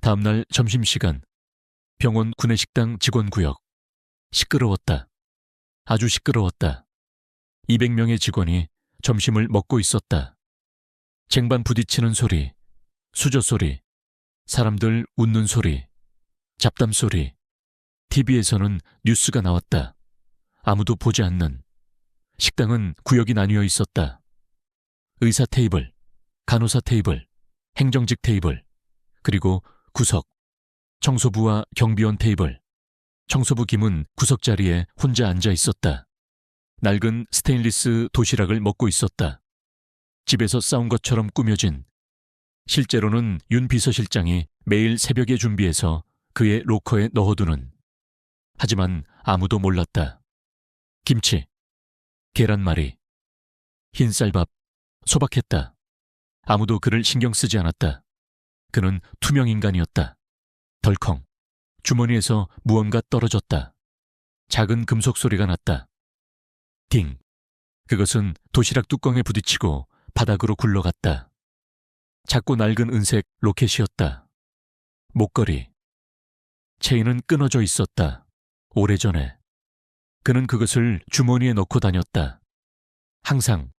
다음날 점심시간. 병원 구내식당 직원구역. 시끄러웠다. 아주 시끄러웠다. 200명의 직원이 점심을 먹고 있었다. 쟁반 부딪히는 소리, 수저 소리, 사람들 웃는 소리, 잡담 소리. TV에서는 뉴스가 나왔다. 아무도 보지 않는. 식당은 구역이 나뉘어 있었다. 의사 테이블, 간호사 테이블, 행정직 테이블, 그리고 구석, 청소부와 경비원 테이블. 청소부 김은 구석 자리에 혼자 앉아 있었다. 낡은 스테인리스 도시락을 먹고 있었다. 집에서 싸운 것처럼 꾸며진. 실제로는 윤 비서실장이 매일 새벽에 준비해서 그의 로커에 넣어두는. 하지만 아무도 몰랐다. 김치, 계란말이, 흰쌀밥, 소박했다. 아무도 그를 신경 쓰지 않았다. 그는 투명인간이었다. 덜컹. 주머니에서 무언가 떨어졌다. 작은 금속 소리가 났다. 딩. 그것은 도시락 뚜껑에 부딪히고 바닥으로 굴러갔다. 작고 낡은 은색 로켓이었다. 목걸이. 체인은 끊어져 있었다. 오래전에. 그는 그것을 주머니에 넣고 다녔다. 항상.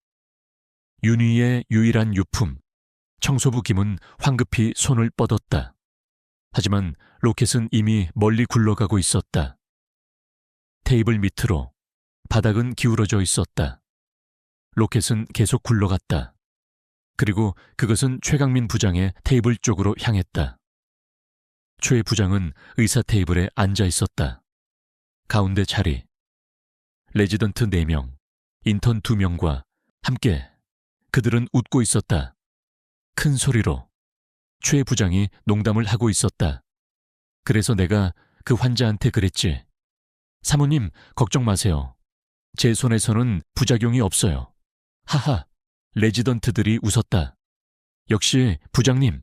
윤희의 유일한 유품. 청소부 김은 황급히 손을 뻗었다. 하지만 로켓은 이미 멀리 굴러가고 있었다. 테이블 밑으로. 바닥은 기울어져 있었다. 로켓은 계속 굴러갔다. 그리고 그것은 최강민 부장의 테이블 쪽으로 향했다. 최 부장은 의사 테이블에 앉아 있었다. 가운데 자리. 레지던트 4명, 인턴 2명과 함께 그들은 웃고 있었다. 큰 소리로. 최 부장이 농담을 하고 있었다. 그래서 내가 그 환자한테 그랬지. 사모님, 걱정 마세요. 제 손에서는 부작용이 없어요. 하하. 레지던트들이 웃었다. 역시 부장님.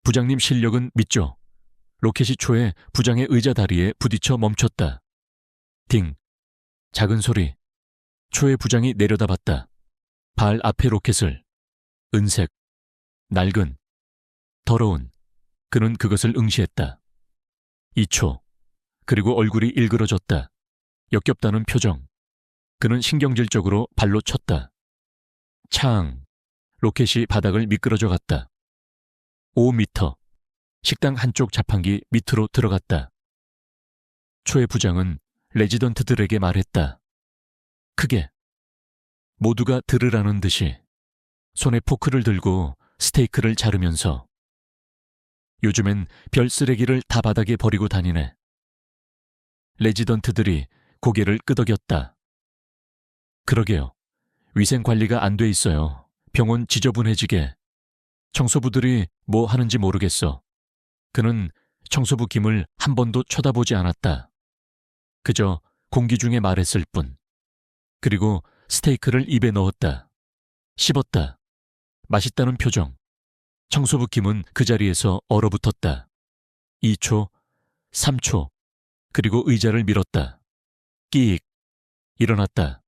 부장님 실력은 믿죠. 로켓이 초에 부장의 의자 다리에 부딪혀 멈췄다. 딩. 작은 소리. 초에 부장이 내려다봤다. 발 앞에 로켓을. 은색. 낡은. 더러운. 그는 그것을 응시했다. 2초. 그리고 얼굴이 일그러졌다. 역겹다는 표정. 그는 신경질적으로 발로 쳤다. 창. 로켓이 바닥을 미끄러져 갔다. 5미터. 식당 한쪽 자판기 밑으로 들어갔다. 초의 부장은 레지던트들에게 말했다. 크게. 모두가 들으라는 듯이. 손에 포크를 들고 스테이크를 자르면서. 요즘엔 별 쓰레기를 다 바닥에 버리고 다니네. 레지던트들이 고개를 끄덕였다. 그러게요. 위생관리가 안 돼 있어요. 병원 지저분해지게. 청소부들이 뭐 하는지 모르겠어. 그는 청소부 김을 한 번도 쳐다보지 않았다. 그저 공기 중에 말했을 뿐. 그리고 스테이크를 입에 넣었다. 씹었다. 맛있다는 표정. 청소부 김은 그 자리에서 얼어붙었다. 2초, 3초, 그리고 의자를 밀었다. 끼익. 일어났다.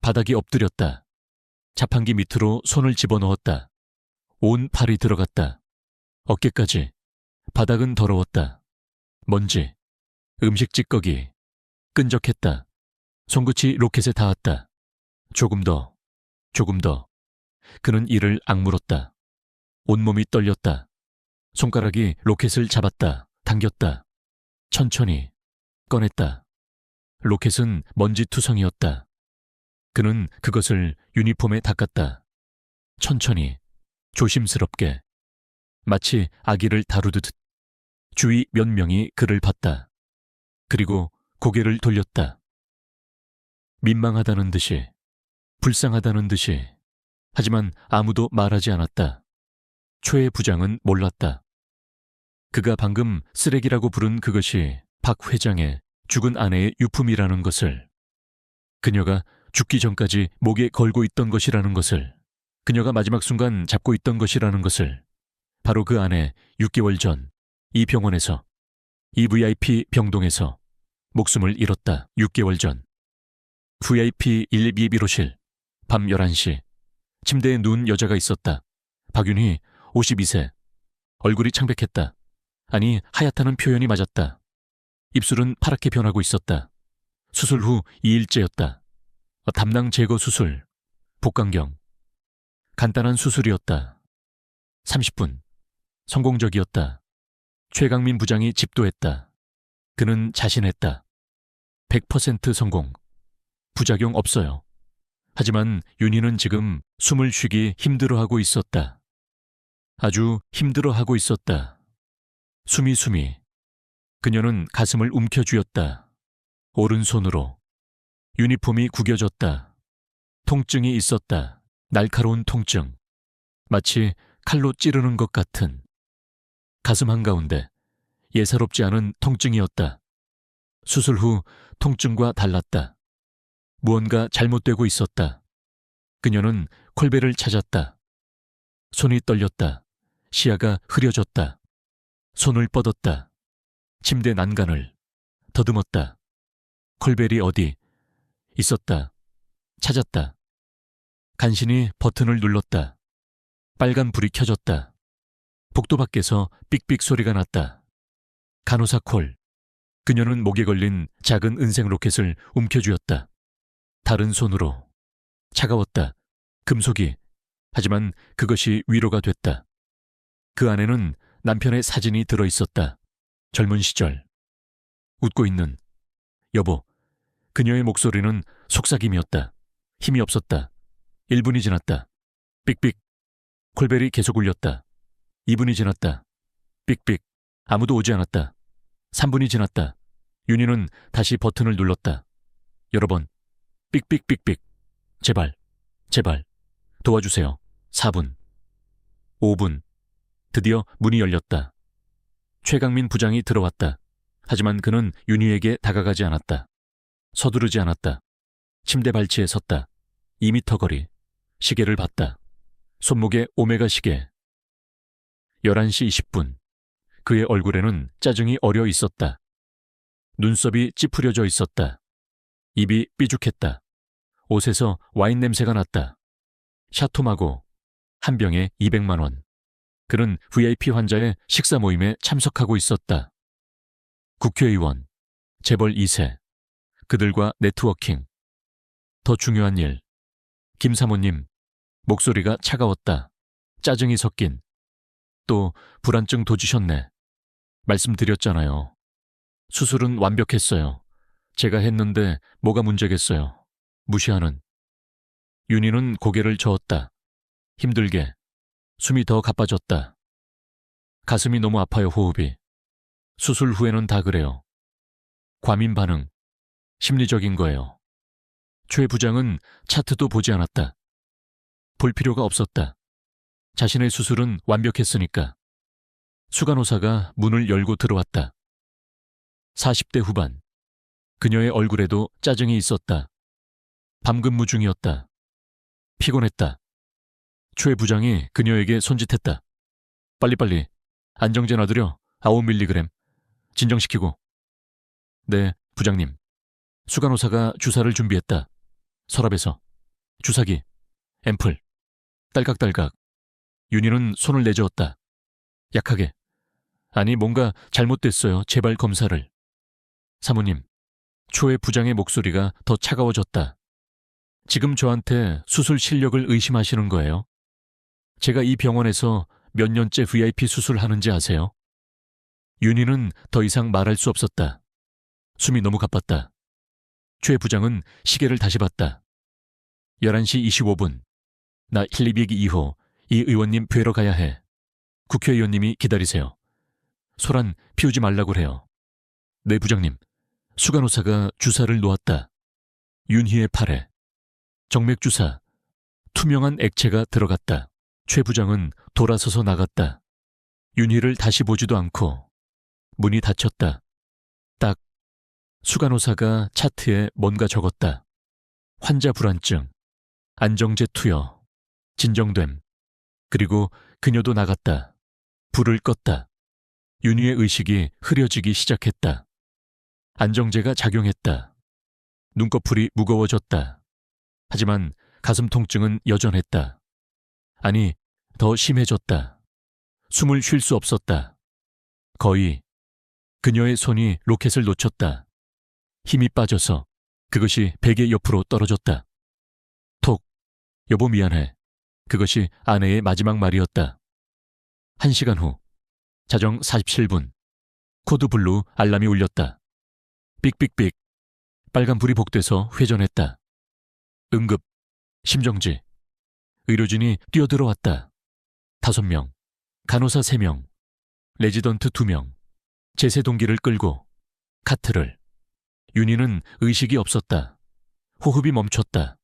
바닥에 엎드렸다. 자판기 밑으로 손을 집어넣었다. 온 팔이 들어갔다. 어깨까지. 바닥은 더러웠다. 먼지, 음식 찌꺼기. 끈적했다. 손끝이 로켓에 닿았다. 조금 더, 조금 더. 그는 이를 악물었다. 온몸이 떨렸다. 손가락이 로켓을 잡았다. 당겼다. 천천히 꺼냈다. 로켓은 먼지투성이었다. 그는 그것을 유니폼에 닦았다. 천천히, 조심스럽게, 마치 아기를 다루듯. 주위 몇 명이 그를 봤다. 그리고 고개를 돌렸다. 민망하다는 듯이, 불쌍하다는 듯이. 하지만 아무도 말하지 않았다. 최 부장은 몰랐다. 그가 방금 쓰레기라고 부른 그것이 박 회장의 죽은 아내의 유품이라는 것을, 그녀가 죽기 전까지 목에 걸고 있던 것이라는 것을, 그녀가 마지막 순간 잡고 있던 것이라는 것을, 바로 그 안에 6개월 전 이 병원에서, 이 VIP 병동에서 목숨을 잃었다. 6개월 전 VIP 112비로실 밤 11시 침대에 누운 여자가 있었다. 박윤희 52세. 얼굴이 창백했다. 아니, 하얗다는 표현이 맞았다. 입술은 파랗게 변하고 있었다. 수술 후 2일째였다. 담낭 제거 수술, 복강경. 간단한 수술이었다. 30분. 성공적이었다. 최강민 부장이 집도했다. 그는 자신했다. 100% 성공. 부작용 없어요. 하지만 윤희는 지금 숨을 쉬기 힘들어하고 있었다. 아주 힘들어하고 있었다. 숨이. 그녀는 가슴을 움켜쥐었다. 오른손으로. 유니폼이 구겨졌다. 통증이 있었다. 날카로운 통증. 마치 칼로 찌르는 것 같은. 가슴 한가운데 예사롭지 않은 통증이었다. 수술 후 통증과 달랐다. 무언가 잘못되고 있었다. 그녀는 콜베를 찾았다. 손이 떨렸다. 시야가 흐려졌다. 손을 뻗었다. 침대 난간을 더듬었다. 콜벨이 어디 있었다. 찾았다. 간신히 버튼을 눌렀다. 빨간 불이 켜졌다. 복도 밖에서 삑삑 소리가 났다. 간호사 콜. 그녀는 목에 걸린 작은 은색 로켓을 움켜쥐었다. 다른 손으로. 차가웠다. 금속이. 하지만 그것이 위로가 됐다. 그 안에는 남편의 사진이 들어있었다. 젊은 시절. 웃고 있는 여보. 그녀의 목소리는 속삭임이었다. 힘이 없었다. 1분이 지났다. 삑삑. 콜벨이 계속 울렸다. 2분이 지났다. 삑삑. 아무도 오지 않았다. 3분이 지났다. 윤희는 다시 버튼을 눌렀다. 여러 번. 삑삑삑삑. 제발. 도와주세요. 4분. 5분. 드디어 문이 열렸다. 최강민 부장이 들어왔다. 하지만 그는 윤희에게 다가가지 않았다. 서두르지 않았다. 침대 발치에 섰다. 2미터 거리. 시계를 봤다. 손목에 오메가 시계. 11시 20분. 그의 얼굴에는 짜증이 어려 있었다. 눈썹이 찌푸려져 있었다. 입이 삐죽했다. 옷에서 와인 냄새가 났다. 샤토마고. 한 병에 200만 원. 그는 VIP 환자의 식사 모임에 참석하고 있었다. 국회의원, 재벌 2세. 그들과 네트워킹. 더 중요한 일. 김 사모님. 목소리가 차가웠다. 짜증이 섞인. 또 불안증 도지셨네. 말씀드렸잖아요. 수술은 완벽했어요. 제가 했는데 뭐가 문제겠어요. 무시하는. 윤희는 고개를 저었다. 힘들게. 숨이 더 가빠졌다. 가슴이 너무 아파요, 호흡이. 수술 후에는 다 그래요. 과민 반응. 심리적인 거예요. 최 부장은 차트도 보지 않았다. 볼 필요가 없었다. 자신의 수술은 완벽했으니까. 수간호사가 문을 열고 들어왔다. 40대 후반. 그녀의 얼굴에도 짜증이 있었다. 밤근무 중이었다. 피곤했다. 최 부장이 그녀에게 손짓했다. 빨리빨리. 안정제 놔드려. 9mg. 진정시키고. 네, 부장님. 수간호사가 주사를 준비했다. 서랍에서. 주사기. 앰플. 딸깍딸깍. 윤희는 손을 내저었다. 약하게. 아니, 뭔가 잘못됐어요. 제발 검사를. 사모님. 초의 부장의 목소리가 더 차가워졌다. 지금 저한테 수술 실력을 의심하시는 거예요? 제가 이 병원에서 몇 년째 VIP 수술하는지 아세요? 윤희는 더 이상 말할 수 없었다. 숨이 너무 가빴다. 최 부장은 시계를 다시 봤다. 11시 25분. 나 힐리비기 2호 이 의원님 뵈러 가야 해. 국회의원님이 기다리세요. 소란 피우지 말라고 그래요. 네, 부장님. 수간호사가 주사를 놓았다. 윤희의 팔에. 정맥주사. 투명한 액체가 들어갔다. 최 부장은 돌아서서 나갔다. 윤희를 다시 보지도 않고 문이 닫혔다. 딱. 수간호사가 차트에 뭔가 적었다. 환자 불안증, 안정제 투여, 진정됨. 그리고 그녀도 나갔다. 불을 껐다. 윤희의 의식이 흐려지기 시작했다. 안정제가 작용했다. 눈꺼풀이 무거워졌다. 하지만 가슴 통증은 여전했다. 아니, 더 심해졌다. 숨을 쉴 수 없었다. 거의. 그녀의 손이 로켓을 놓쳤다. 힘이 빠져서 그것이 베개 옆으로 떨어졌다. 톡. 여보 미안해. 그것이 아내의 마지막 말이었다. 1시간 후. 자정 47분. 코드 블루 알람이 울렸다. 삑삑삑. 빨간불이 복돼서 회전했다. 응급. 심정지. 의료진이 뛰어들어왔다. 5명. 간호사 3명. 레지던트 2명. 제세 동기를 끌고 카트를. 윤희는 의식이 없었다. 호흡이 멈췄다.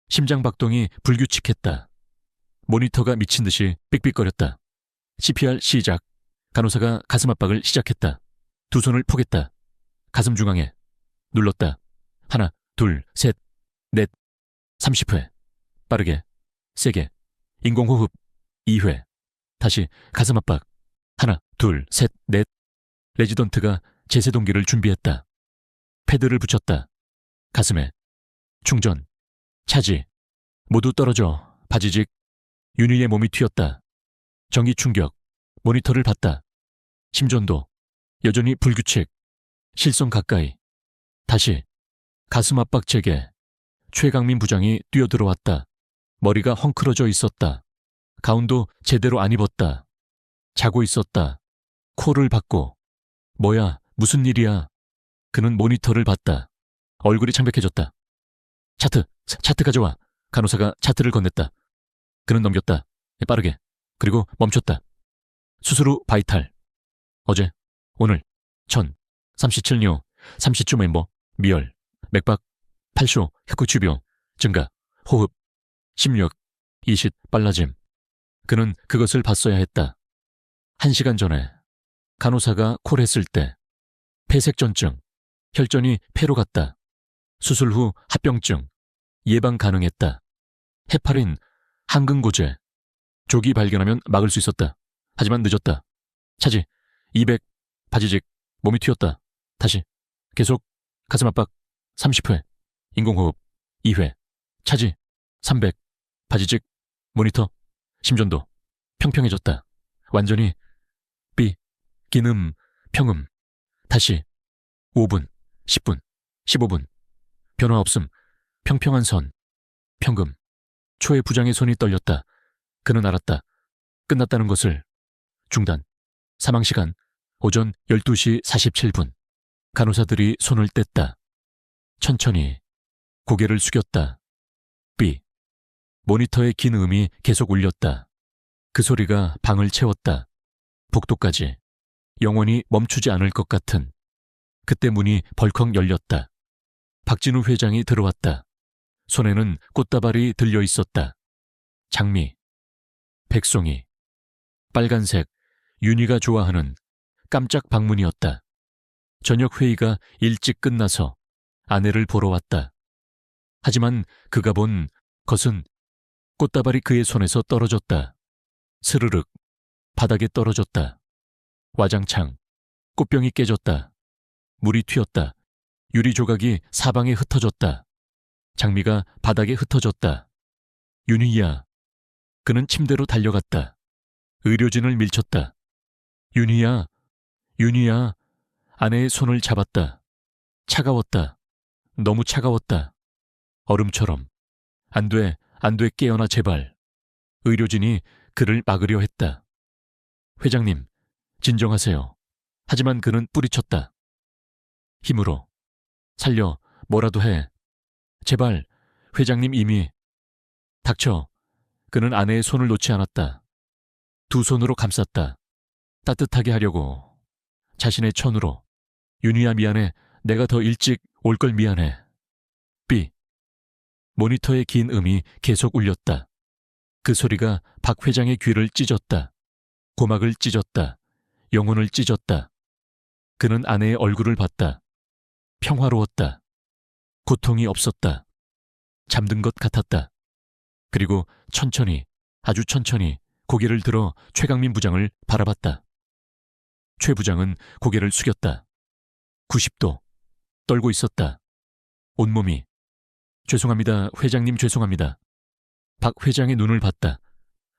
심장박동이 불규칙했다. 모니터가 미친 듯이 삑삑거렸다. CPR 시작. 간호사가 가슴 압박을 시작했다. 두 손을 포겠다. 가슴 중앙에. 눌렀다. 하나, 둘, 셋, 넷. 30회. 빠르게. 세게. 인공호흡. 2회. 다시 가슴 압박. 하나, 둘, 셋, 넷. 레지던트가 제세동기를 준비했다. 패드를 붙였다. 가슴에. 충전. 차지. 모두 떨어져. 바지직. 윤희의 몸이 튀었다. 전기 충격. 모니터를 봤다. 심전도. 여전히 불규칙. 실성 가까이. 다시. 가슴 압박 재개. 최강민 부장이 뛰어들어왔다. 머리가 헝클어져 있었다. 가운도 제대로 안 입었다. 자고 있었다. 코를 박고. 뭐야, 무슨 일이야. 그는 모니터를 봤다. 얼굴이 창백해졌다. 차트 가져와. 간호사가 차트를 건넸다. 그는 넘겼다. 빠르게. 그리고 멈췄다. 수술 후 바이탈. 어제, 오늘, 37뇨, 30초 멤버, 미열, 맥박, 8쇼, 혈구추비용, 증가, 호흡, 심력, 이식, 빨라짐. 그는 그것을 봤어야 했다. 1시간 전에 간호사가 콜했을 때 폐색전증, 혈전이 폐로 갔다. 수술 후 합병증, 예방 가능했다. 헤파린, 항근고제, 조기 발견하면 막을 수 있었다. 하지만 늦었다. 차지, 200, 바지직, 몸이 튀었다. 다시, 계속, 가슴 압박, 30회, 인공호흡, 2회, 차지, 300, 바지직, 모니터, 심전도, 평평해졌다. 완전히, 기능, 평음, 다시, 5분, 10분, 15분, 변화 없음, 평평한 선, 평금. 초의 부장의 손이 떨렸다. 그는 알았다. 끝났다는 것을. 중단. 사망시간 오전 12시 47분. 간호사들이 손을 뗐다. 천천히 고개를 숙였다. 모니터의 긴 음이 계속 울렸다. 그 소리가 방을 채웠다. 복도까지. 영원히 멈추지 않을 것 같은. 그때 문이 벌컥 열렸다. 박진우 회장이 들어왔다. 손에는 꽃다발이 들려 있었다. 장미, 백송이, 빨간색, 윤희가 좋아하는 깜짝 방문이었다. 저녁 회의가 일찍 끝나서 아내를 보러 왔다. 하지만 그가 본 것은 꽃다발이 그의 손에서 떨어졌다. 스르륵. 바닥에 떨어졌다. 와장창, 꽃병이 깨졌다. 물이 튀었다. 유리 조각이 사방에 흩어졌다. 장미가 바닥에 흩어졌다. 윤희야. 그는 침대로 달려갔다. 의료진을 밀쳤다. 윤희야, 윤희야. 아내의 손을 잡았다. 차가웠다. 너무 차가웠다. 얼음처럼. 안 돼, 안 돼, 깨어나 제발. 의료진이 그를 막으려 했다. 회장님, 진정하세요. 하지만 그는 뿌리쳤다. 힘으로. 살려, 뭐라도 해. 제발, 회장님 이미. 닥쳐. 그는 아내의 손을 놓지 않았다. 두 손으로 감쌌다. 따뜻하게 하려고. 자신의 천으로. 윤희야 미안해. 내가 더 일찍 올 걸 미안해. 삐. 모니터의 긴 음이 계속 울렸다. 그 소리가 박 회장의 귀를 찢었다. 고막을 찢었다. 영혼을 찢었다. 그는 아내의 얼굴을 봤다. 평화로웠다. 고통이 없었다. 잠든 것 같았다. 그리고 천천히, 아주 천천히 고개를 들어 최강민 부장을 바라봤다. 최 부장은 고개를 숙였다. 90도. 떨고 있었다. 온몸이. 죄송합니다. 회장님 죄송합니다. 박 회장의 눈을 봤다.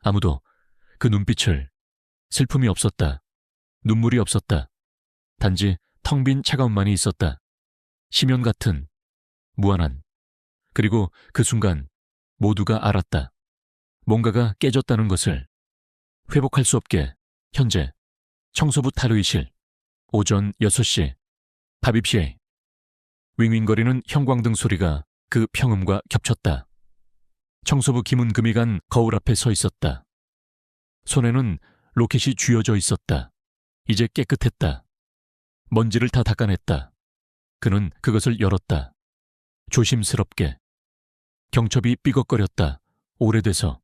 아무도 그 눈빛을. 슬픔이 없었다. 눈물이 없었다. 단지 텅 빈 차가움만이 있었다. 심연 같은, 무한한. 그리고 그 순간 모두가 알았다. 뭔가가 깨졌다는 것을. 회복할 수 없게 현재 청소부 탈의실 오전 6시 밥입시에 윙윙거리는 형광등 소리가 그 평음과 겹쳤다. 청소부 김은금이간 거울 앞에 서 있었다. 손에는 로켓이 쥐어져 있었다. 이제 깨끗했다. 먼지를 다 닦아냈다. 그는 그것을 열었다. 조심스럽게. 경첩이 삐걱거렸다. 오래돼서.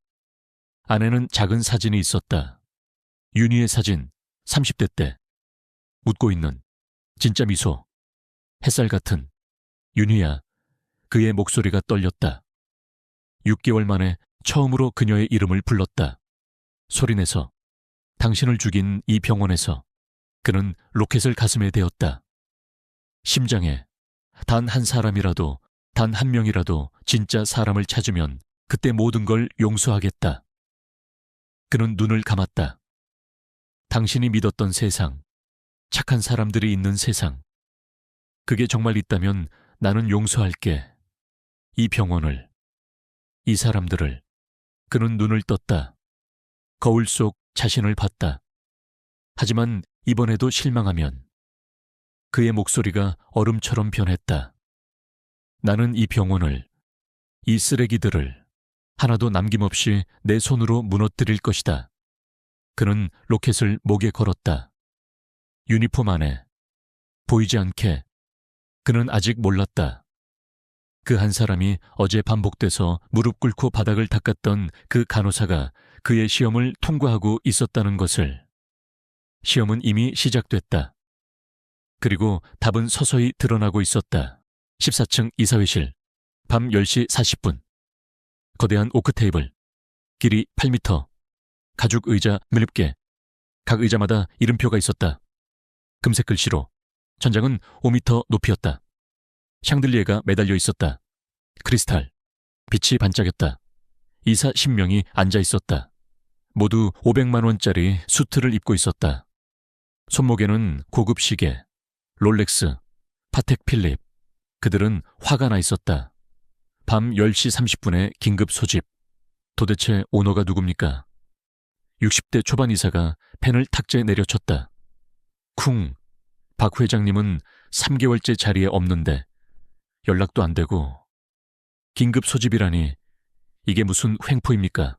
안에는 작은 사진이 있었다. 윤희의 사진, 30대 때. 웃고 있는, 진짜 미소. 햇살 같은. 윤희야. 그의 목소리가 떨렸다. 6개월 만에 처음으로 그녀의 이름을 불렀다. 소리내서. 당신을 죽인 이 병원에서. 그는 로켓을 가슴에 대었다. 심장에 단 한 사람이라도, 단 한 명이라도 진짜 사람을 찾으면 그때 모든 걸 용서하겠다. 그는 눈을 감았다. 당신이 믿었던 세상, 착한 사람들이 있는 세상. 그게 정말 있다면 나는 용서할게. 이 병원을, 이 사람들을. 그는 눈을 떴다. 거울 속 자신을 봤다. 하지만 이번에도 실망하면. 그의 목소리가 얼음처럼 변했다. 나는 이 병원을, 이 쓰레기들을 하나도 남김없이 내 손으로 무너뜨릴 것이다. 그는 로켓을 목에 걸었다. 유니폼 안에. 보이지 않게. 그는 아직 몰랐다. 그 한 사람이 어제 반복돼서 무릎 꿇고 바닥을 닦았던 그 간호사가 그의 시험을 통과하고 있었다는 것을. 시험은 이미 시작됐다. 그리고 답은 서서히 드러나고 있었다. 14층 이사회실. 밤 10시 40분. 거대한 오크 테이블. 길이 8m. 가죽 의자 7개. 각 의자마다 이름표가 있었다. 금색 글씨로. 천장은 5m 높이였다. 샹들리에가 매달려 있었다. 크리스탈. 빛이 반짝였다. 이사 10명이 앉아 있었다. 모두 500만 원짜리 수트를 입고 있었다. 손목에는 고급 시계, 롤렉스, 파텍 필립. 그들은 화가 나 있었다. 밤 10시 30분에 긴급 소집. 도대체 오너가 누굽니까? 60대 초반 이사가 펜을 탁자에 내려쳤다. 쿵. 박 회장님은 3개월째 자리에 없는데 연락도 안 되고. 긴급 소집이라니 이게 무슨 횡포입니까?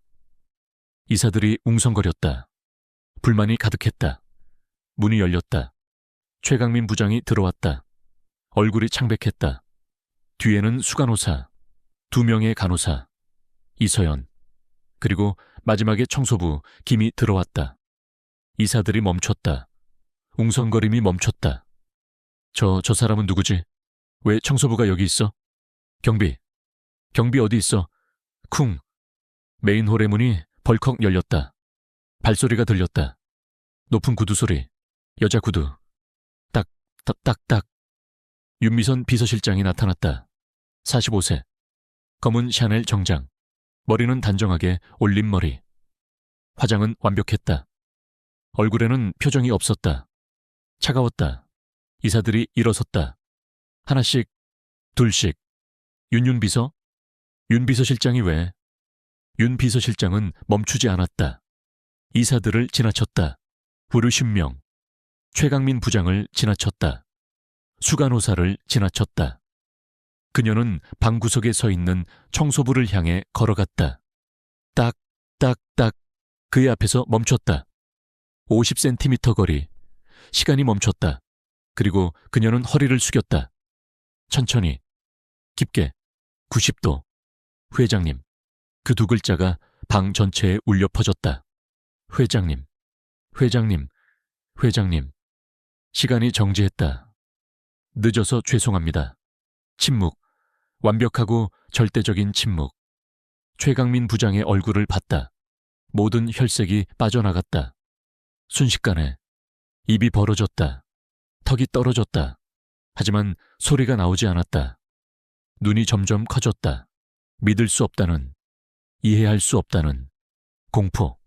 이사들이 웅성거렸다. 불만이 가득했다. 문이 열렸다. 최강민 부장이 들어왔다. 얼굴이 창백했다. 뒤에는 수간호사, 2명의 간호사, 이서연, 그리고 마지막에 청소부 김이 들어왔다. 이사들이 멈췄다. 웅성거림이 멈췄다. 저 사람은 누구지? 왜 청소부가 여기 있어? 경비 어디 있어? 쿵. 메인홀의 문이 벌컥 열렸다. 발소리가 들렸다. 높은 구두 소리. 여자 구두. 딱, 딱, 딱, 딱. 윤미선 비서실장이 나타났다. 45세. 검은 샤넬 정장. 머리는 단정하게 올린 머리. 화장은 완벽했다. 얼굴에는 표정이 없었다. 차가웠다. 이사들이 일어섰다. 하나씩, 둘씩. 윤 비서? 윤 비서실장이 왜? 윤 비서실장은 멈추지 않았다. 이사들을 지나쳤다. 부르 10명. 최강민 부장을 지나쳤다. 수간호사를 지나쳤다. 그녀는 방구석에 서 있는 청소부를 향해 걸어갔다. 딱, 딱, 딱. 그의 앞에서 멈췄다. 50cm 거리. 시간이 멈췄다. 그리고 그녀는 허리를 숙였다. 천천히, 깊게, 90도. 회장님. 그 두 글자가 방 전체에 울려 퍼졌다. 회장님, 회장님, 회장님. 시간이 정지했다. 늦어서 죄송합니다. 침묵. 완벽하고 절대적인 침묵. 최강민 부장의 얼굴을 봤다. 모든 혈색이 빠져나갔다. 순식간에 입이 벌어졌다. 턱이 떨어졌다. 하지만 소리가 나오지 않았다. 눈이 점점 커졌다. 믿을 수 없다는, 이해할 수 없다는 공포.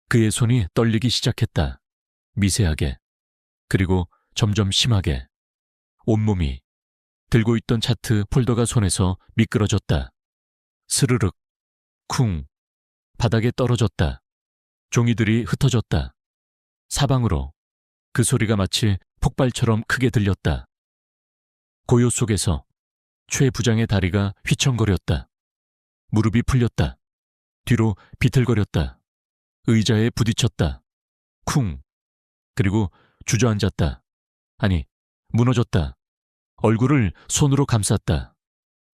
그의 손이 떨리기 시작했다. 미세하게. 그리고 점점 심하게. 온몸이. 들고 있던 차트 폴더가 손에서 미끄러졌다. 스르륵. 쿵. 바닥에 떨어졌다. 종이들이 흩어졌다. 사방으로. 그 소리가 마치 폭발처럼 크게 들렸다. 고요 속에서 최 부장의 다리가 휘청거렸다. 무릎이 풀렸다. 뒤로 비틀거렸다. 의자에 부딪혔다. 쿵. 그리고 주저앉았다. 아니, 무너졌다. 얼굴을 손으로 감쌌다.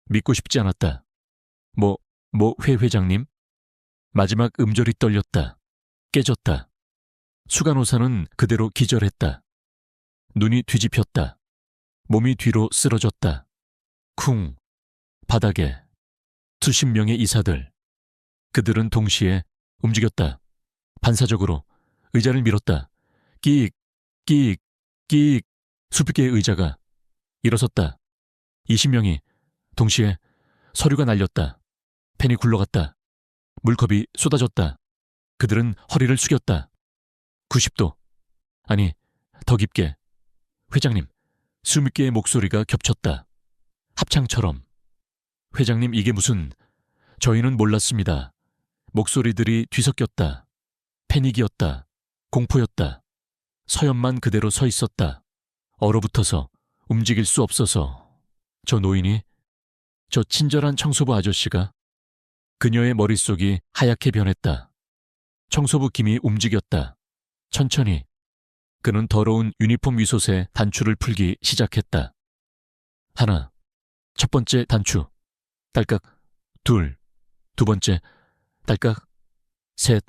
믿고 싶지 않았다. 회회장님? 마지막 음절이 떨렸다. 깨졌다. 수간호사는 그대로 기절했다. 눈이 뒤집혔다. 몸이 뒤로 쓰러졌다. 쿵. 바닥에. 수십 명의 이사들. 그들은 동시에 움직였다. 반사적으로 의자를 밀었다. 끼익, 끼익, 끼익. 수백 개의 의자가 일어섰다. 20명이 동시에 서류가 날렸다. 펜이 굴러갔다. 물컵이 쏟아졌다. 그들은 허리를 숙였다. 90도. 아니, 더 깊게. 회장님, 20개의 목소리가 겹쳤다. 합창처럼. 회장님, 이게 무슨... 저희는 몰랐습니다. 목소리들이 뒤섞였다. 패닉이었다. 공포였다. 서연만 그대로 서 있었다. 얼어붙어서 움직일 수 없어서. 저 노인이, 저 친절한 청소부 아저씨가. 그녀의 머릿속이 하얗게 변했다. 청소부 김이 움직였다. 천천히. 그는 더러운 유니폼 위솥에 단추를 풀기 시작했다. 하나. 첫 번째 단추. 딸깍. 둘. 두 번째. 딸깍. 셋.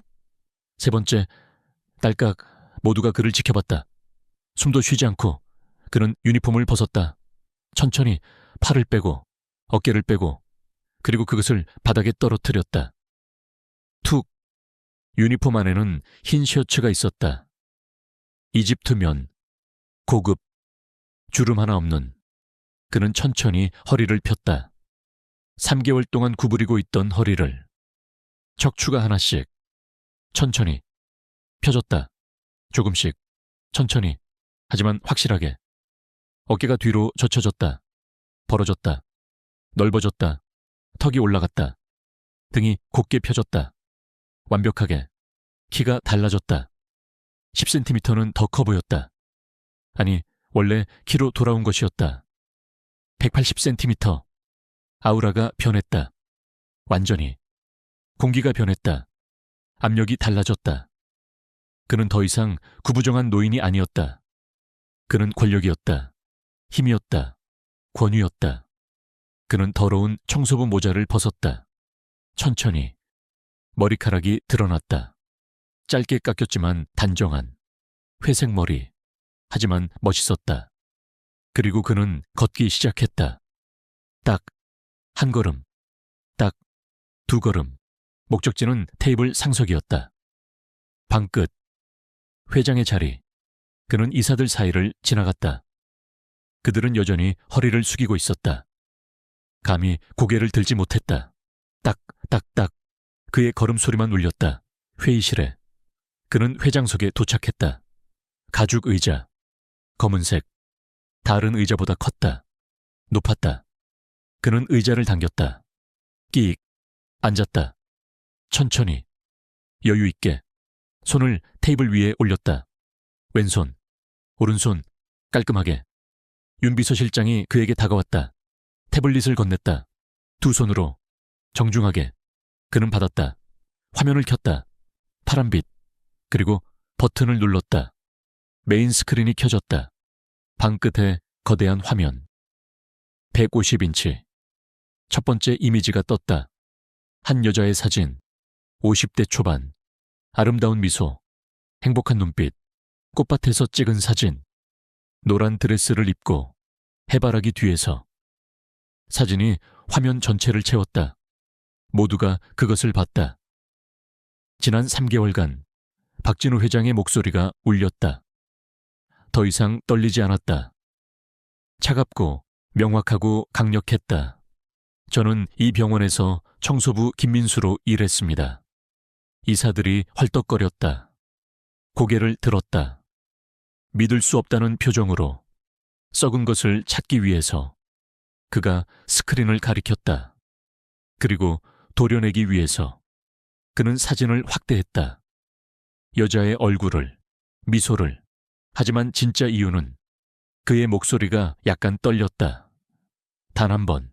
세 번째. 딸깍. 모두가 그를 지켜봤다. 숨도 쉬지 않고 그는 유니폼을 벗었다. 천천히 팔을 빼고 어깨를 빼고 그리고 그것을 바닥에 떨어뜨렸다. 툭. 유니폼 안에는 흰 셔츠가 있었다. 이집트면. 고급. 주름 하나 없는. 그는 천천히 허리를 폈다. 3개월 동안 구부리고 있던 허리를. 척추가 하나씩. 천천히. 펴졌다. 조금씩. 천천히. 하지만 확실하게. 어깨가 뒤로 젖혀졌다. 벌어졌다. 넓어졌다. 턱이 올라갔다. 등이 곧게 펴졌다. 완벽하게. 키가 달라졌다. 10cm는 더 커 보였다. 아니, 원래 키로 돌아온 것이었다. 180cm. 아우라가 변했다. 완전히. 공기가 변했다. 압력이 달라졌다. 그는 더 이상 구부정한 노인이 아니었다. 그는 권력이었다. 힘이었다. 권위였다. 그는 더러운 청소부 모자를 벗었다. 천천히. 머리카락이 드러났다. 짧게 깎였지만 단정한. 회색 머리. 하지만 멋있었다. 그리고 그는 걷기 시작했다. 딱 한 걸음. 딱 두 걸음. 목적지는 테이블 상석이었다. 방 끝. 회장의 자리. 그는 이사들 사이를 지나갔다. 그들은 여전히 허리를 숙이고 있었다. 감히 고개를 들지 못했다. 딱, 딱, 딱. 그의 걸음소리만 울렸다. 회의실에. 그는 회장석에 도착했다. 가죽 의자. 검은색. 다른 의자보다 컸다. 높았다. 그는 의자를 당겼다. 끼익. 앉았다. 천천히. 여유 있게. 손을 테이블 위에 올렸다. 왼손. 오른손. 깔끔하게. 윤 비서실장이 그에게 다가왔다. 태블릿을 건넸다. 두 손으로. 정중하게. 그는 받았다. 화면을 켰다. 파란빛. 그리고 버튼을 눌렀다. 메인 스크린이 켜졌다. 방 끝에 거대한 화면. 150인치. 첫 번째 이미지가 떴다. 한 여자의 사진. 50대 초반. 아름다운 미소. 행복한 눈빛. 꽃밭에서 찍은 사진. 노란 드레스를 입고 해바라기 뒤에서. 사진이 화면 전체를 채웠다. 모두가 그것을 봤다. 지난 3개월간 박진우 회장의 목소리가 울렸다. 더 이상 떨리지 않았다. 차갑고 명확하고 강력했다. 저는 이 병원에서 청소부 김민수로 일했습니다. 이사들이 헐떡거렸다. 고개를 들었다. 믿을 수 없다는 표정으로 썩은 것을 찾기 위해서 그가 스크린을 가리켰다. 그리고 도려내기 위해서 그는 사진을 확대했다. 여자의 얼굴을, 미소를. 하지만 진짜 이유는 그의 목소리가 약간 떨렸다. 단 한 번.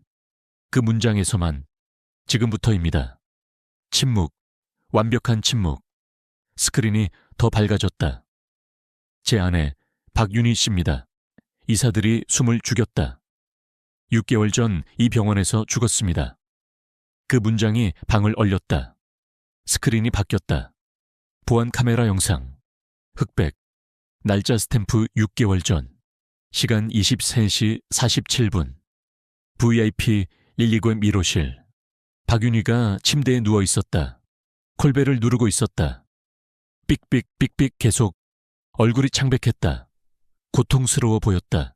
그 문장에서만. 지금부터입니다. 침묵. 완벽한 침묵. 스크린이 더 밝아졌다. 제 아내 박윤희 씨입니다. 이사들이 숨을 죽였다. 6개월 전 이 병원에서 죽었습니다. 그 문장이 방을 얼렸다. 스크린이 바뀌었다. 보안 카메라 영상. 흑백. 날짜 스탬프 6개월 전. 시간 23시 47분. VIP 129의 미로실. 박윤희가 침대에 누워 있었다. 콜벨을 누르고 있었다. 삑삑 삑삑 계속. 얼굴이 창백했다. 고통스러워 보였다.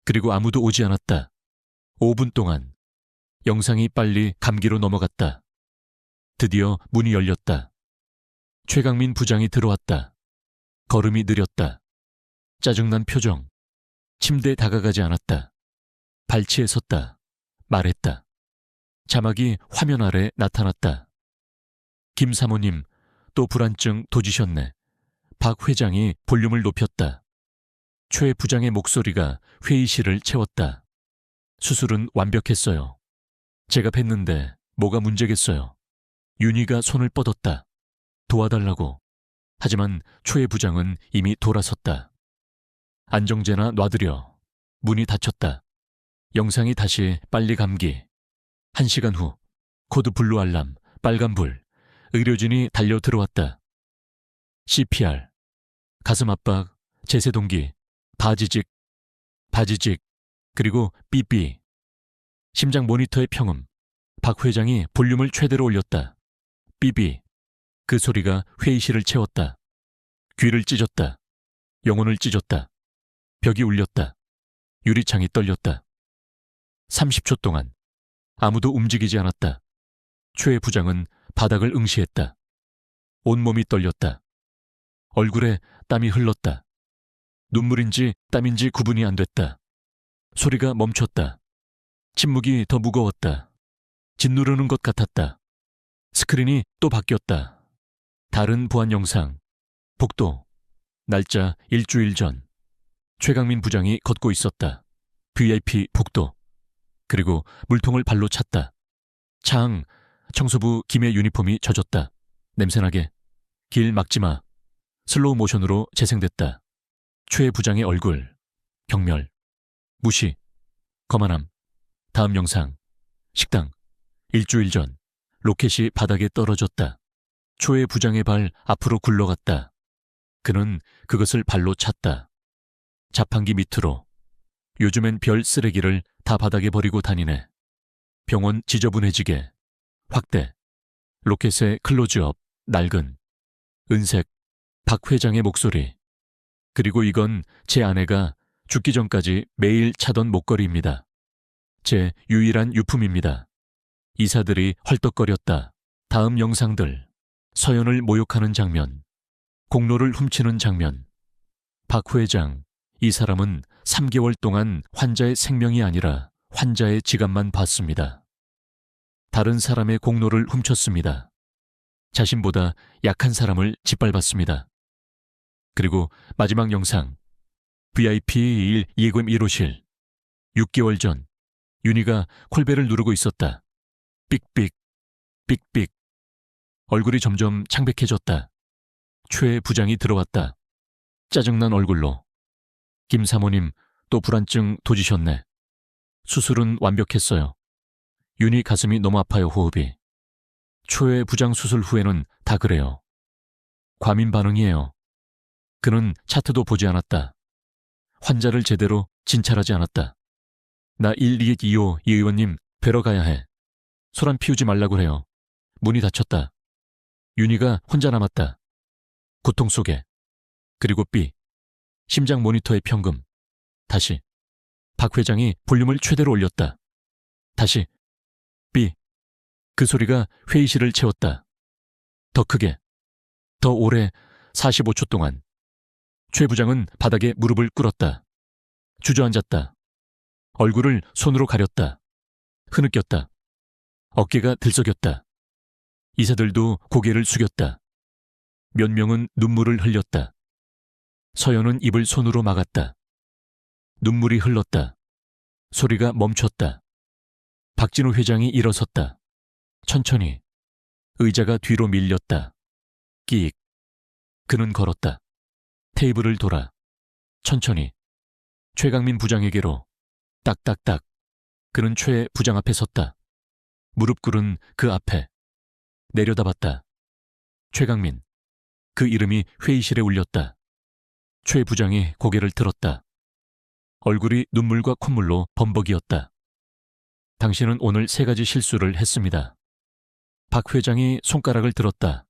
그리고 아무도 오지 않았다. 5분 동안. 영상이 빨리 감기로 넘어갔다. 드디어 문이 열렸다. 최강민 부장이 들어왔다. 걸음이 느렸다. 짜증난 표정. 침대에 다가가지 않았다. 발치에 섰다. 말했다. 자막이 화면 아래 나타났다. 김 사모님, 또 불안증 도지셨네. 박 회장이 볼륨을 높였다. 최 부장의 목소리가 회의실을 채웠다. 수술은 완벽했어요. 제가 뵀는데 뭐가 문제겠어요. 윤희가 손을 뻗었다. 도와달라고. 하지만 최 부장은 이미 돌아섰다. 안정제나 놔드려. 문이 닫혔다. 영상이 다시 빨리 감기. 1시간 후 코드 블루 알람, 빨간불. 의료진이 달려 들어왔다. CPR. 가슴 압박, 제세동기, 바지직, 그리고 삐삐. 심장 모니터의 평음. 박 회장이 볼륨을 최대로 올렸다. 삐삐. 그 소리가 회의실을 채웠다. 귀를 찢었다. 영혼을 찢었다. 벽이 울렸다. 유리창이 떨렸다. 30초 동안 아무도 움직이지 않았다. 최 부장은 바닥을 응시했다. 온몸이 떨렸다. 얼굴에 땀이 흘렀다. 눈물인지 땀인지 구분이 안 됐다. 소리가 멈췄다. 침묵이 더 무거웠다. 짓누르는 것 같았다. 스크린이 또 바뀌었다. 다른 보안 영상. 복도. 날짜 일주일 전. 최강민 부장이 걷고 있었다. VIP 복도. 그리고 물통을 발로 찼다. 창. 청소부 김의 유니폼이 젖었다. 냄새나게. 길 막지 마. 슬로우 모션으로 재생됐다. 최 부장의 얼굴. 경멸. 무시. 거만함. 다음 영상. 식당. 일주일 전. 로켓이 바닥에 떨어졌다. 최 부장의 발 앞으로 굴러갔다. 그는 그것을 발로 찼다. 자판기 밑으로. 요즘엔 별 쓰레기를 다 바닥에 버리고 다니네. 병원 지저분해지게. 확대. 로켓의 클로즈업. 낡은. 은색. 박 회장의 목소리. 그리고 이건 제 아내가 죽기 전까지 매일 차던 목걸이입니다. 제 유일한 유품입니다. 이사들이 헐떡거렸다. 다음 영상들. 서연을 모욕하는 장면. 공로를 훔치는 장면. 박 회장, 이 사람은 3개월 동안 환자의 생명이 아니라 환자의 지갑만 봤습니다. 다른 사람의 공로를 훔쳤습니다. 자신보다 약한 사람을 짓밟았습니다. 그리고 마지막 영상. VIP 1 예금 1호실. 6개월 전 윤희가 콜벨을 누르고 있었다. 삑삑, 삑삑. 얼굴이 점점 창백해졌다. 최 부장이 들어왔다. 짜증난 얼굴로. 김 사모님, 또 불안증 도지셨네. 수술은 완벽했어요. 윤희 가슴이 너무 아파요, 호흡이. 초의 부장 수술 후에는 다 그래요. 과민 반응이에요. 그는 차트도 보지 않았다. 환자를 제대로 진찰하지 않았다. 나 122호 이 의원님 뵈러 가야 해. 소란 피우지 말라고 해요. 문이 닫혔다. 윤희가 혼자 남았다. 고통 속에. 그리고 B. 심장 모니터의 평금. 다시. 박 회장이 볼륨을 최대로 올렸다. 다시. B. 그 소리가 회의실을 채웠다. 더 크게. 더 오래 45초 동안. 최 부장은 바닥에 무릎을 꿇었다. 주저앉았다. 얼굴을 손으로 가렸다. 흐느꼈다. 어깨가 들썩였다. 이사들도 고개를 숙였다. 몇 명은 눈물을 흘렸다. 서연은 입을 손으로 막았다. 눈물이 흘렀다. 소리가 멈췄다. 박진우 회장이 일어섰다. 천천히. 의자가 뒤로 밀렸다. 끼익. 그는 걸었다. 테이블을 돌아. 천천히. 최강민 부장에게로. 딱딱딱. 그는 최 부장 앞에 섰다. 무릎 꿇은 그 앞에. 내려다봤다. 최강민. 그 이름이 회의실에 울렸다. 최 부장이 고개를 들었다. 얼굴이 눈물과 콧물로 범벅이었다. 당신은 오늘 3가지 실수를 했습니다. 박 회장이 손가락을 들었다.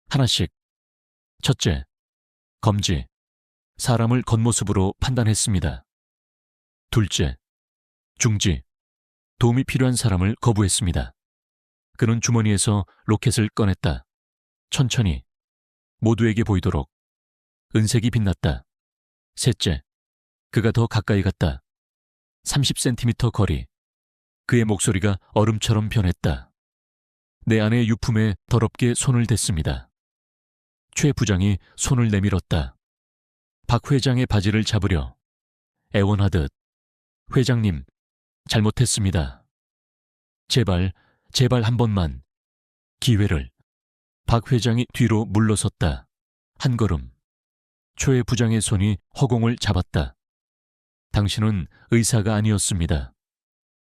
하나씩. 첫째, 검지. 사람을 겉모습으로 판단했습니다. 둘째, 중지. 도움이 필요한 사람을 거부했습니다. 그는 주머니에서 로켓을 꺼냈다. 천천히. 모두에게 보이도록. 은색이 빛났다. 셋째, 그가 더 가까이 갔다. 30cm 거리. 그의 목소리가 얼음처럼 변했다. 내 아내의 유품에 더럽게 손을 댔습니다. 최 부장이 손을 내밀었다. 박 회장의 바지를 잡으려. 애원하듯. 회장님, 잘못했습니다. 제발, 제발 한 번만. 기회를. 박 회장이 뒤로 물러섰다. 한 걸음. 최 부장의 손이 허공을 잡았다. 당신은 의사가 아니었습니다.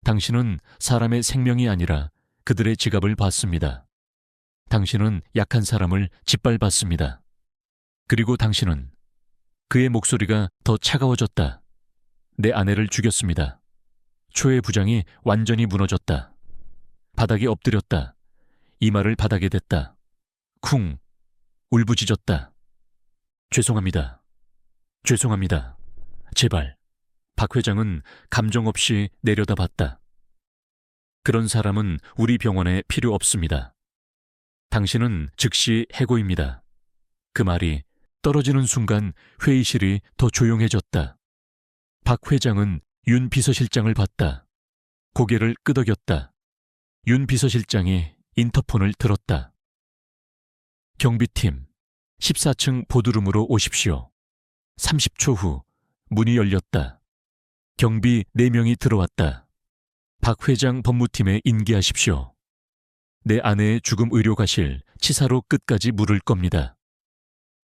당신은 사람의 생명이 아니라 그들의 지갑을 봤습니다. 당신은 약한 사람을 짓밟았습니다. 그리고 당신은 그의 목소리가 더 차가워졌다. 내 아내를 죽였습니다. 최 부장이 완전히 무너졌다. 바닥에 엎드렸다. 이마를 바닥에 댔다. 쿵. 울부짖었다. 죄송합니다. 죄송합니다. 제발. 박 회장은 감정 없이 내려다봤다. 그런 사람은 우리 병원에 필요 없습니다. 당신은 즉시 해고입니다. 그 말이 떨어지는 순간 회의실이 더 조용해졌다. 박 회장은 윤 비서실장을 봤다. 고개를 끄덕였다. 윤 비서실장이 인터폰을 들었다. 경비팀, 14층 보드룸으로 오십시오. 30초 후 문이 열렸다. 경비 4명이 들어왔다. 박 회장 법무팀에 인계하십시오. 내 아내의 죽음 의료가실 치사로 끝까지 물을 겁니다.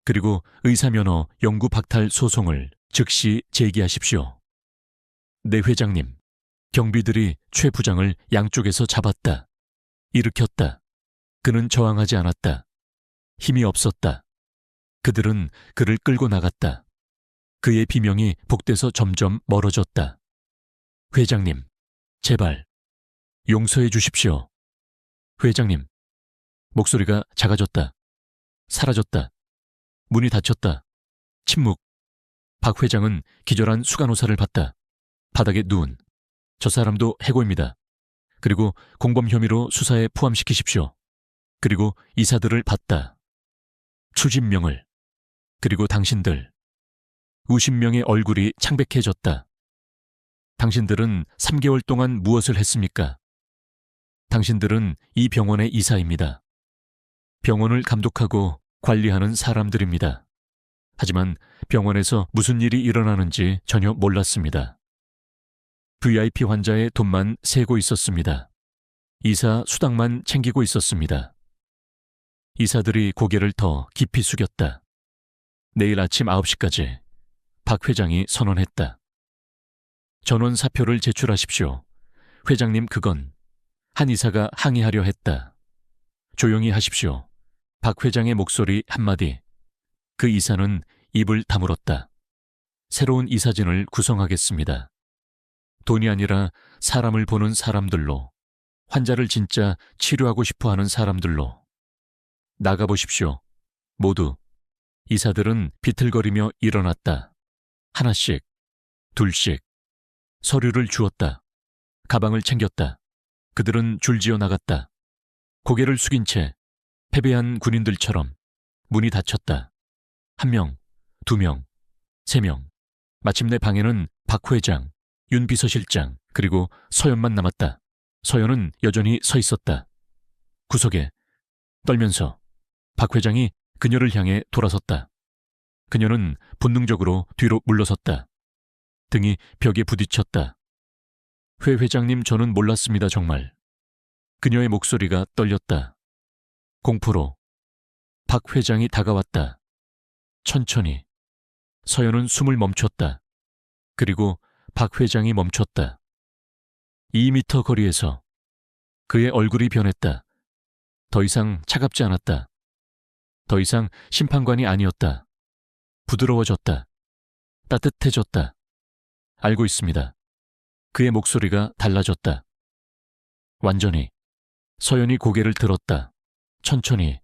그리고 의사면허 영구 박탈 소송을 즉시 제기하십시오. 내 회장님, 경비들이 최 부장을 양쪽에서 잡았다. 일으켰다. 그는 저항하지 않았다. 힘이 없었다. 그들은 그를 끌고 나갔다. 그의 비명이 복돼서 점점 멀어졌다. 회장님, 제발 용서해 주십시오. 회장님, 목소리가 작아졌다. 사라졌다. 문이 닫혔다. 침묵. 박 회장은 기절한 수간호사를 봤다. 바닥에 누운. 저 사람도 해고입니다. 그리고 공범 혐의로 수사에 포함시키십시오. 그리고 이사들을 봤다. 추진명을. 그리고 당신들. 50명의 얼굴이 창백해졌다. 당신들은 3개월 동안 무엇을 했습니까? 당신들은 이 병원의 이사입니다. 병원을 감독하고 관리하는 사람들입니다. 하지만 병원에서 무슨 일이 일어나는지 전혀 몰랐습니다. VIP 환자의 돈만 세고 있었습니다. 이사 수당만 챙기고 있었습니다. 이사들이 고개를 더 깊이 숙였다. 내일 아침 9시까지 박 회장이 선언했다. 전원 사표를 제출하십시오. 회장님, 그건 한 이사가 항의하려 했다. 조용히 하십시오. 박 회장의 목소리 한마디. 그 이사는 입을 다물었다. 새로운 이사진을 구성하겠습니다. 돈이 아니라 사람을 보는 사람들로, 환자를 진짜 치료하고 싶어 하는 사람들로. 나가보십시오. 모두. 이사들은 비틀거리며 일어났다. 하나씩, 둘씩. 서류를 주었다. 가방을 챙겼다. 그들은 줄지어 나갔다. 고개를 숙인 채 패배한 군인들처럼. 문이 닫혔다. 1명, 2명, 3명. 마침내 방에는 박 회장, 윤 비서실장, 그리고 서연만 남았다. 서연은 여전히 서 있었다. 구석에. 떨면서 박 회장이 그녀를 향해 돌아섰다. 그녀는 본능적으로 뒤로 물러섰다. 등이 벽에 부딪혔다. 회 회장님, 저는 몰랐습니다, 정말. 그녀의 목소리가 떨렸다. 공포로. 박 회장이 다가왔다. 천천히. 서연은 숨을 멈췄다. 그리고 박 회장이 멈췄다. 2미터 거리에서 그의 얼굴이 변했다. 더 이상 차갑지 않았다. 더 이상 심판관이 아니었다. 부드러워졌다. 따뜻해졌다. 알고 있습니다. 그의 목소리가 달라졌다. 완전히. 서연이 고개를 들었다. 천천히.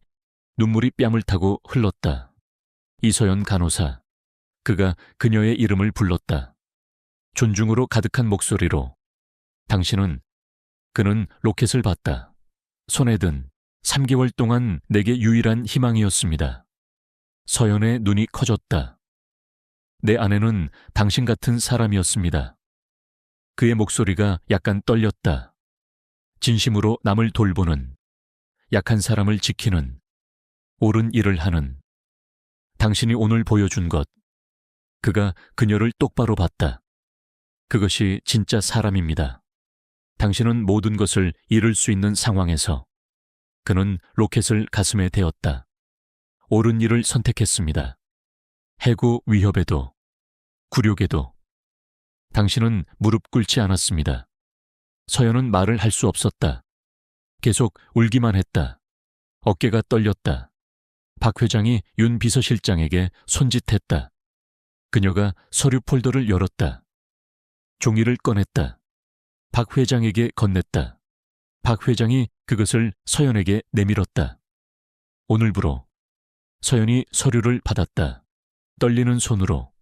눈물이 뺨을 타고 흘렀다. 이서연 간호사. 그가 그녀의 이름을 불렀다. 존중으로 가득한 목소리로. 당신은. 그는 로켓을 봤다. 손에 든 3개월 동안 내게 유일한 희망이었습니다. 서연의 눈이 커졌다. 내 아내는 당신 같은 사람이었습니다. 그의 목소리가 약간 떨렸다. 진심으로 남을 돌보는, 약한 사람을 지키는, 옳은 일을 하는. 당신이 오늘 보여준 것. 그가 그녀를 똑바로 봤다. 그것이 진짜 사람입니다. 당신은 모든 것을 잃을 수 있는 상황에서. 그는 로켓을 가슴에 대었다. 옳은 일을 선택했습니다. 해고 위협에도, 굴욕에도. 당신은 무릎 꿇지 않았습니다. 서연은 말을 할 수 없었다. 계속 울기만 했다. 어깨가 떨렸다. 박 회장이 윤 비서실장에게 손짓했다. 그녀가 서류 폴더를 열었다. 종이를 꺼냈다. 박 회장에게 건넸다. 박 회장이 그것을 서연에게 내밀었다. 오늘부로. 서연이 서류를 받았다. 떨리는 손으로.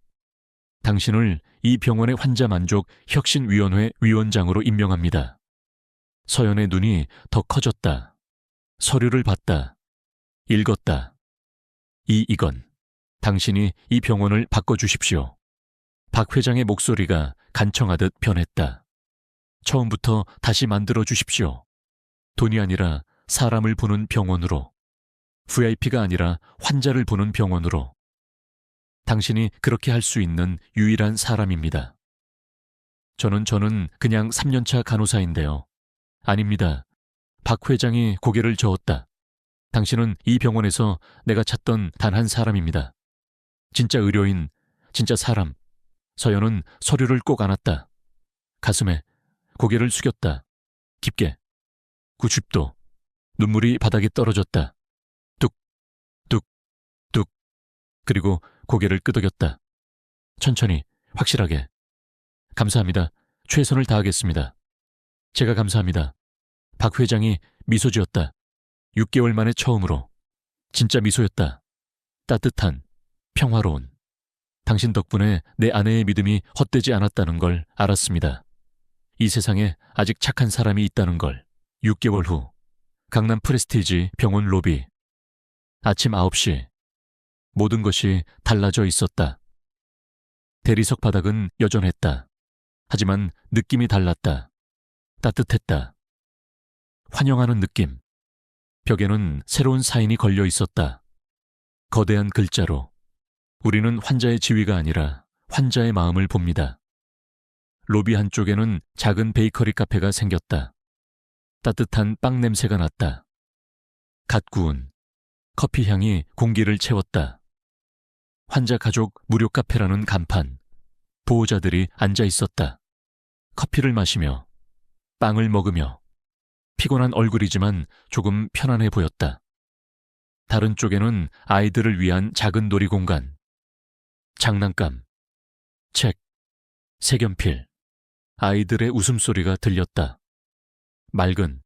당신을 이 병원의 환자 만족 혁신위원회 위원장으로 임명합니다. 서연의 눈이 더 커졌다. 서류를 봤다. 읽었다. 이건. 당신이 이 병원을 바꿔주십시오. 박 회장의 목소리가 간청하듯 변했다. 처음부터 다시 만들어 주십시오. 돈이 아니라 사람을 보는 병원으로. VIP가 아니라 환자를 보는 병원으로. 당신이 그렇게 할 수 있는 유일한 사람입니다. 저는 그냥 3년차 간호사인데요. 아닙니다. 박 회장이 고개를 저었다. 당신은 이 병원에서 내가 찾던 단 한 사람입니다. 진짜 의료인, 진짜 사람. 서연은 서류를 꼭 안았다. 가슴에 고개를 숙였다. 깊게. 90도. 눈물이 바닥에 떨어졌다. 뚝, 뚝, 뚝. 그리고 고개를 끄덕였다. 천천히, 확실하게. 감사합니다. 최선을 다하겠습니다. 제가 감사합니다. 박 회장이 미소 지었다. 6개월 만에 처음으로. 진짜 미소였다. 따뜻한, 평화로운. 당신 덕분에 내 아내의 믿음이 헛되지 않았다는 걸 알았습니다. 이 세상에 아직 착한 사람이 있다는 걸. 6개월 후 강남 프레스티지 병원 로비. 아침 9시. 모든 것이 달라져 있었다. 대리석 바닥은 여전했다. 하지만 느낌이 달랐다. 따뜻했다. 환영하는 느낌. 벽에는 새로운 사인이 걸려 있었다. 거대한 글자로 우리는 환자의 지위가 아니라 환자의 마음을 봅니다. 로비 한쪽에는 작은 베이커리 카페가 생겼다. 따뜻한 빵 냄새가 났다. 갓 구운 커피 향이 공기를 채웠다. 환자 가족 무료 카페라는 간판. 보호자들이 앉아 있었다. 커피를 마시며 빵을 먹으며 피곤한 얼굴이지만 조금 편안해 보였다. 다른 쪽에는 아이들을 위한 작은 놀이공간. 장난감, 책, 색연필, 아이들의 웃음소리가 들렸다. 맑은,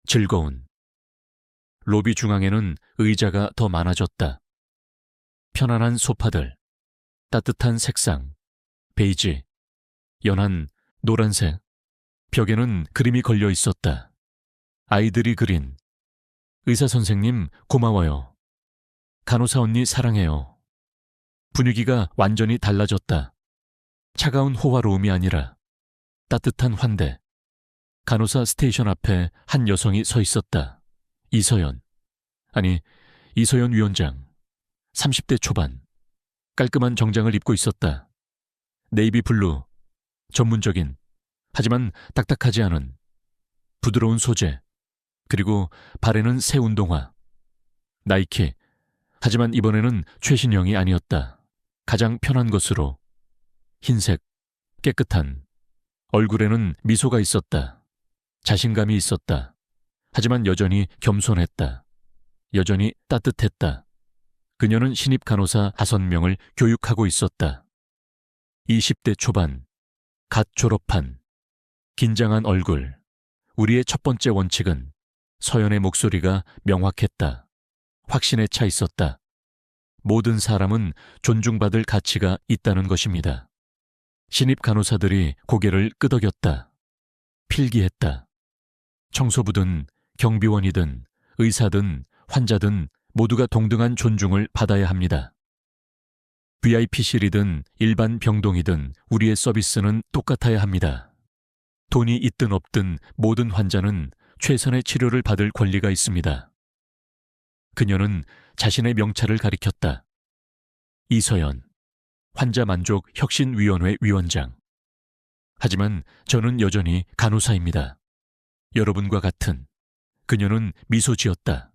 즐거운. 로비 중앙에는 의자가 더 많아졌다. 편안한 소파들, 따뜻한 색상, 베이지, 연한 노란색. 벽에는 그림이 걸려 있었다. 아이들이 그린 의사 선생님 고마워요. 간호사 언니 사랑해요. 분위기가 완전히 달라졌다. 차가운 호화로움이 아니라 따뜻한 환대. 간호사 스테이션 앞에 한 여성이 서 있었다. 이서연. 아니, 이서연 위원장. 30대 초반. 깔끔한 정장을 입고 있었다. 네이비 블루. 전문적인, 하지만 딱딱하지 않은 부드러운 소재. 그리고 발에는 새 운동화. 나이키. 하지만 이번에는 최신형이 아니었다. 가장 편한 것으로. 흰색, 깨끗한. 얼굴에는 미소가 있었다. 자신감이 있었다. 하지만 여전히 겸손했다. 여전히 따뜻했다. 그녀는 신입 간호사 5명을 교육하고 있었다. 20대 초반. 갓 졸업한. 긴장한 얼굴. 우리의 첫 번째 원칙은 서연의 목소리가 명확했다. 확신에 차 있었다. 모든 사람은 존중받을 가치가 있다는 것입니다. 신입 간호사들이 고개를 끄덕였다. 필기했다. 청소부든 경비원이든 의사든 환자든 모두가 동등한 존중을 받아야 합니다. VIP실이든 일반 병동이든 우리의 서비스는 똑같아야 합니다. 돈이 있든 없든 모든 환자는 최선의 치료를 받을 권리가 있습니다. 그녀는 자신의 명찰을 가리켰다. 이서연, 환자만족혁신위원회 위원장. 하지만 저는 여전히 간호사입니다. 여러분과 같은. 그녀는 미소 지었다.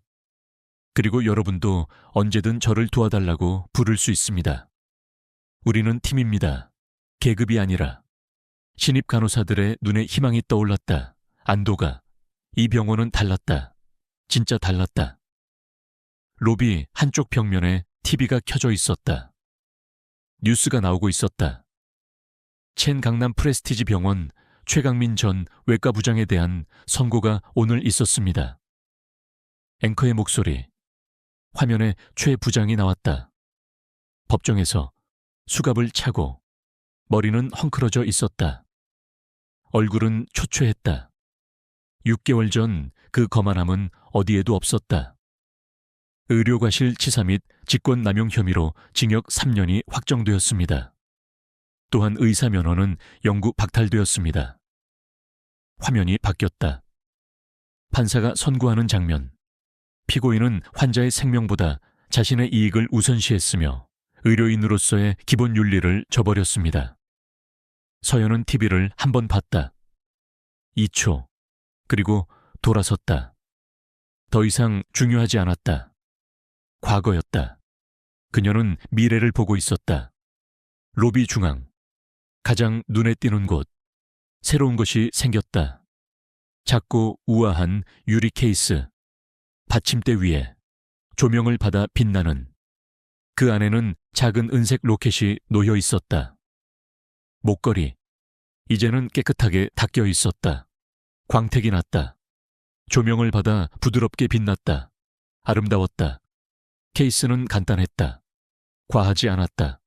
그리고 여러분도 언제든 저를 도와달라고 부를 수 있습니다. 우리는 팀입니다. 계급이 아니라. 신입 간호사들의 눈에 희망이 떠올랐다. 안도가. 이 병원은 달랐다. 진짜 달랐다. 로비 한쪽 벽면에 TV가 켜져 있었다. 뉴스가 나오고 있었다. 첸 강남 프레스티지 병원 최강민 전 외과부장에 대한 선고가 오늘 있었습니다. 앵커의 목소리. 화면에 최 부장이 나왔다. 법정에서 수갑을 차고 머리는 헝클어져 있었다. 얼굴은 초췌했다. 6개월 전 그 거만함은 어디에도 없었다. 의료과실 치사 및 직권남용 혐의로 징역 3년이 확정되었습니다. 또한 의사 면허는 영구 박탈되었습니다. 화면이 바뀌었다. 판사가 선고하는 장면. 피고인은 환자의 생명보다 자신의 이익을 우선시했으며 의료인으로서의 기본 윤리를 저버렸습니다. 서연은 TV를 한 번 봤다. 2초. 그리고 돌아섰다. 더 이상 중요하지 않았다. 과거였다. 그녀는 미래를 보고 있었다. 로비 중앙. 가장 눈에 띄는 곳. 새로운 것이 생겼다. 작고 우아한 유리 케이스. 받침대 위에 조명을 받아 빛나는. 그 안에는 작은 은색 로켓이 놓여 있었다. 목걸이. 이제는 깨끗하게 닦여 있었다. 광택이 났다. 조명을 받아 부드럽게 빛났다. 아름다웠다. 케이스는 간단했다. 과하지 않았다.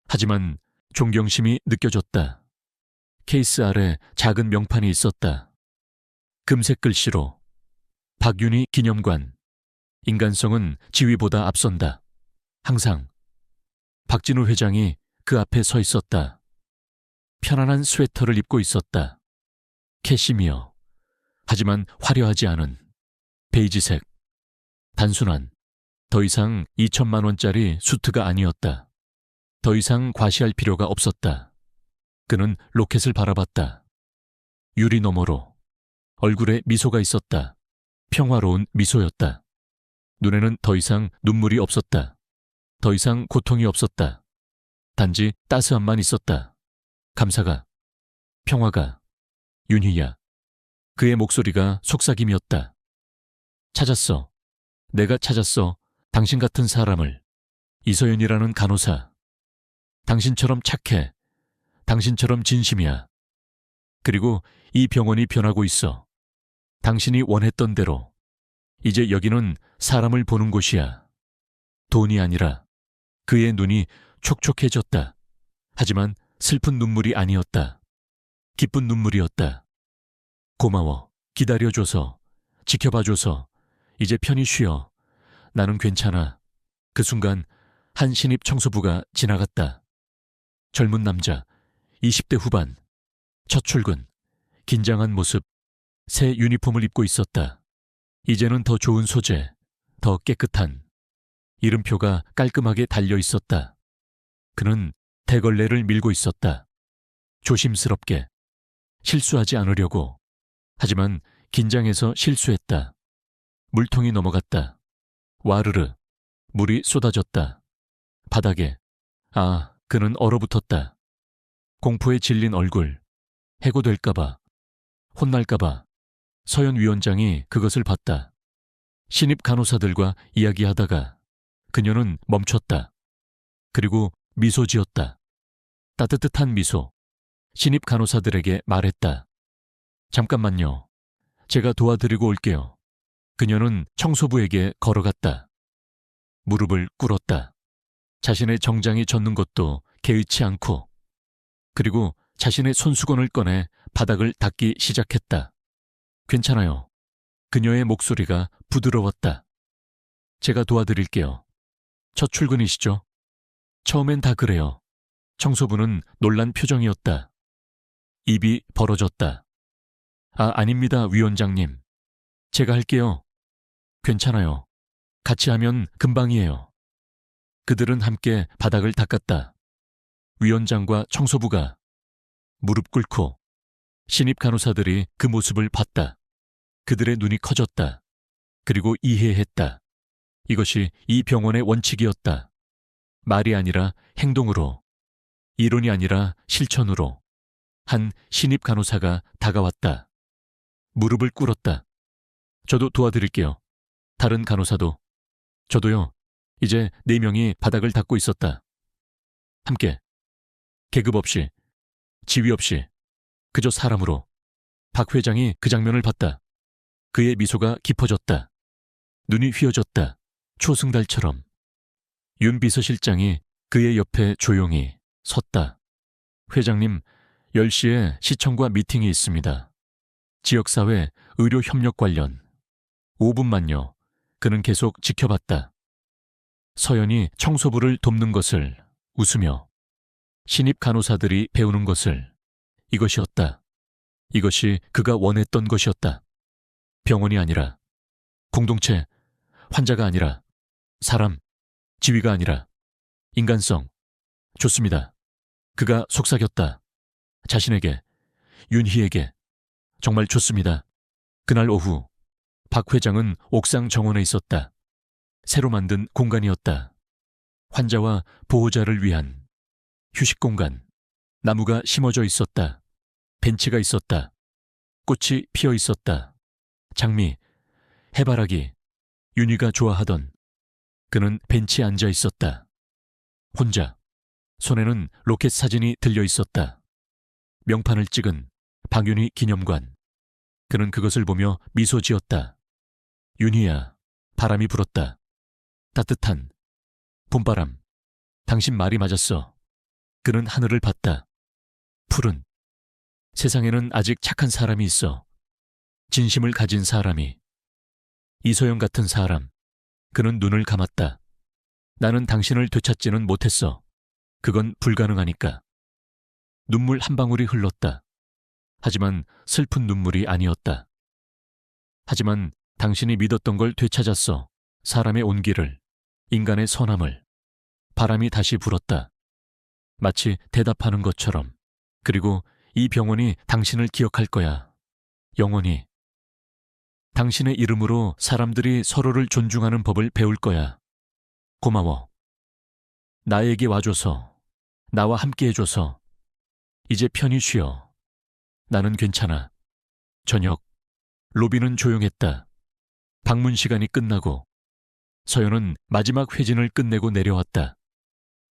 하지만 존경심이 느껴졌다. 케이스 아래 작은 명판이 있었다. 금색 글씨로 박윤희 기념관. 인간성은 지위보다 앞선다. 항상. 박진우 회장이 그 앞에 서 있었다. 편안한 스웨터를 입고 있었다. 캐시미어. 하지만 화려하지 않은 베이지색. 단순한. 더 이상 2천만 원짜리 수트가 아니었다. 더 이상 과시할 필요가 없었다. 그는 로켓을 바라봤다. 유리 너머로 얼굴에 미소가 있었다. 평화로운 미소였다. 눈에는 더 이상 눈물이 없었다. 더 이상 고통이 없었다. 단지 따스함만 있었다. 감사가, 평화가, 윤희야. 그의 목소리가 속삭임이었다. 찾았어. 내가 찾았어. 당신 같은 사람을. 이서연이라는 간호사. 당신처럼 착해. 당신처럼 진심이야. 그리고 이 병원이 변하고 있어. 당신이 원했던 대로. 이제 여기는 사람을 보는 곳이야. 돈이 아니라. 그의 눈이 촉촉해졌다. 하지만 슬픈 눈물이 아니었다. 기쁜 눈물이었다. 고마워. 기다려줘서. 지켜봐줘서. 이제 편히 쉬어. 나는 괜찮아. 그 순간 한 신입 청소부가 지나갔다. 젊은 남자, 20대 후반. 첫 출근. 긴장한 모습. 새 유니폼을 입고 있었다. 이제는 더 좋은 소재, 더 깨끗한. 이름표가 깔끔하게 달려 있었다. 그는 대걸레를 밀고 있었다. 조심스럽게. 실수하지 않으려고. 하지만 긴장해서 실수했다. 물통이 넘어갔다. 와르르. 물이 쏟아졌다. 바닥에. 그는 얼어붙었다. 공포에 질린 얼굴. 해고될까봐. 혼날까봐. 서연 위원장이 그것을 봤다. 신입 간호사들과 이야기하다가 그녀는 멈췄다. 그리고 미소 지었다. 따뜻한 미소. 신입 간호사들에게 말했다. 잠깐만요. 제가 도와드리고 올게요. 그녀는 청소부에게 걸어갔다. 무릎을 꿇었다. 자신의 정장이 젖는 것도 개의치 않고. 그리고 자신의 손수건을 꺼내 바닥을 닦기 시작했다. 괜찮아요. 그녀의 목소리가 부드러웠다. 제가 도와드릴게요. 첫 출근이시죠? 처음엔 다 그래요. 청소부는 놀란 표정이었다. 입이 벌어졌다. 아닙니다, 위원장님. 제가 할게요. 괜찮아요. 같이 하면 금방이에요. 그들은 함께 바닥을 닦았다. 위원장과 청소부가 무릎 꿇고. 신입 간호사들이 그 모습을 봤다. 그들의 눈이 커졌다. 그리고 이해했다. 이것이 이 병원의 원칙이었다. 말이 아니라 행동으로. 이론이 아니라 실천으로. 한 신입 간호사가 다가왔다. 무릎을 꿇었다. 저도 도와드릴게요. 다른 간호사도. 저도요. 이제 4명이 바닥을 닦고 있었다. 함께. 계급 없이. 지위 없이. 그저 사람으로. 박 회장이 그 장면을 봤다. 그의 미소가 깊어졌다. 눈이 휘어졌다. 초승달처럼. 윤 비서실장이 그의 옆에 조용히 섰다. 회장님, 10시에 시청과 미팅이 있습니다. 지역사회 의료협력 관련. 5분만요. 그는 계속 지켜봤다. 서연이 청소부를 돕는 것을 웃으며. 신입 간호사들이 배우는 것을. 이것이었다. 이것이 그가 원했던 것이었다. 병원이 아니라, 공동체, 환자가 아니라, 사람, 지위가 아니라, 인간성. 좋습니다. 그가 속삭였다. 자신에게, 윤희에게. 정말 좋습니다. 그날 오후, 박 회장은 옥상 정원에 있었다. 새로 만든 공간이었다. 환자와 보호자를 위한 휴식 공간. 나무가 심어져 있었다. 벤치가 있었다. 꽃이 피어 있었다. 장미, 해바라기, 윤희가 좋아하던. 그는 벤치에 앉아 있었다. 혼자. 손에는 로켓 사진이 들려 있었다. 명판을 찍은 박윤희 기념관. 그는 그것을 보며 미소 지었다. 윤희야, 바람이 불었다. 따뜻한 봄바람. 당신 말이 맞았어. 그는 하늘을 봤다. 푸른. 세상에는 아직 착한 사람이 있어. 진심을 가진 사람이. 이소영 같은 사람. 그는 눈을 감았다. 나는 당신을 되찾지는 못했어. 그건 불가능하니까. 눈물 한 방울이 흘렀다. 하지만 슬픈 눈물이 아니었다. 하지만 당신이 믿었던 걸 되찾았어. 사람의 온기를, 인간의 선함을. 바람이 다시 불었다. 마치 대답하는 것처럼. 그리고 이 병원이 당신을 기억할 거야. 영원히. 당신의 이름으로 사람들이 서로를 존중하는 법을 배울 거야. 고마워. 나에게 와줘서, 나와 함께 해줘서. 이제 편히 쉬어. 나는 괜찮아. 저녁. 로비는 조용했다. 방문 시간이 끝나고 서연은 마지막 회진을 끝내고 내려왔다.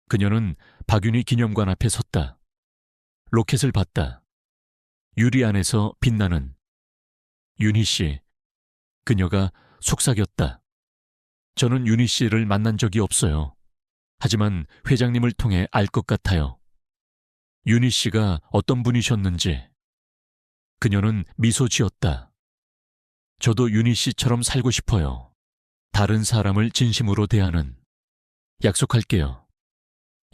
그녀는 박윤희 기념관 앞에 섰다. 로켓을 봤다. 유리 안에서 빛나는 윤희 씨. 그녀가 속삭였다. 저는 윤희 씨를 만난 적이 없어요. 하지만 회장님을 통해 알 것 같아요. 윤희 씨가 어떤 분이셨는지. 그녀는 미소 지었다. 저도 윤희 씨처럼 살고 싶어요. 다른 사람을 진심으로 대하는. 약속할게요.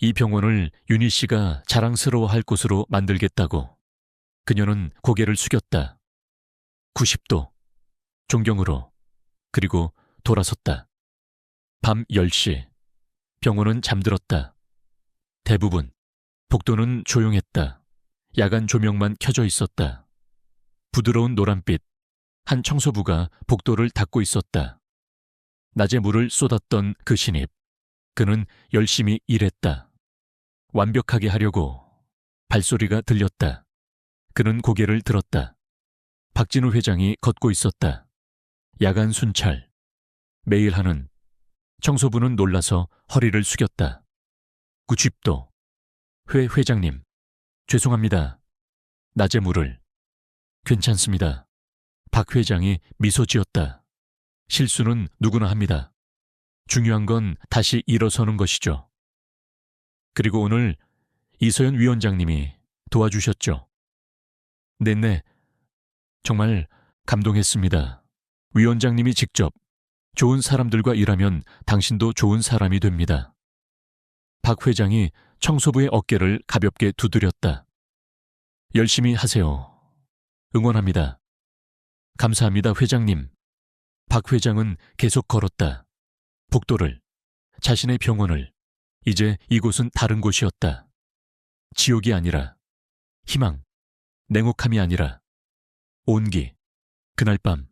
이 병원을 윤희 씨가 자랑스러워할 곳으로 만들겠다고. 그녀는 고개를 숙였다. 90도. 존경으로. 그리고 돌아섰다. 밤 10시. 병원은 잠들었다. 대부분. 복도는 조용했다. 야간 조명만 켜져 있었다. 부드러운 노란빛. 한 청소부가 복도를 닦고 있었다. 낮에 물을 쏟았던 그 신입. 그는 열심히 일했다. 완벽하게 하려고. 발소리가 들렸다. 그는 고개를 들었다. 박진우 회장이 걷고 있었다. 야간 순찰. 매일 하는. 청소부는 놀라서 허리를 숙였다. 90도. 회 회장님. 죄송합니다. 낮에 물을. 괜찮습니다. 박 회장이 미소 지었다. 실수는 누구나 합니다. 중요한 건 다시 일어서는 것이죠. 그리고 오늘 이서연 위원장님이 도와주셨죠. 네네. 정말 감동했습니다. 위원장님이 직접 좋은 사람들과 일하면 당신도 좋은 사람이 됩니다. 박 회장이 청소부의 어깨를 가볍게 두드렸다. 열심히 하세요. 응원합니다. 감사합니다, 회장님. 박 회장은 계속 걸었다. 복도를, 자신의 병원을. 이제 이곳은 다른 곳이었다. 지옥이 아니라, 희망, 냉혹함이 아니라, 온기. 그날 밤,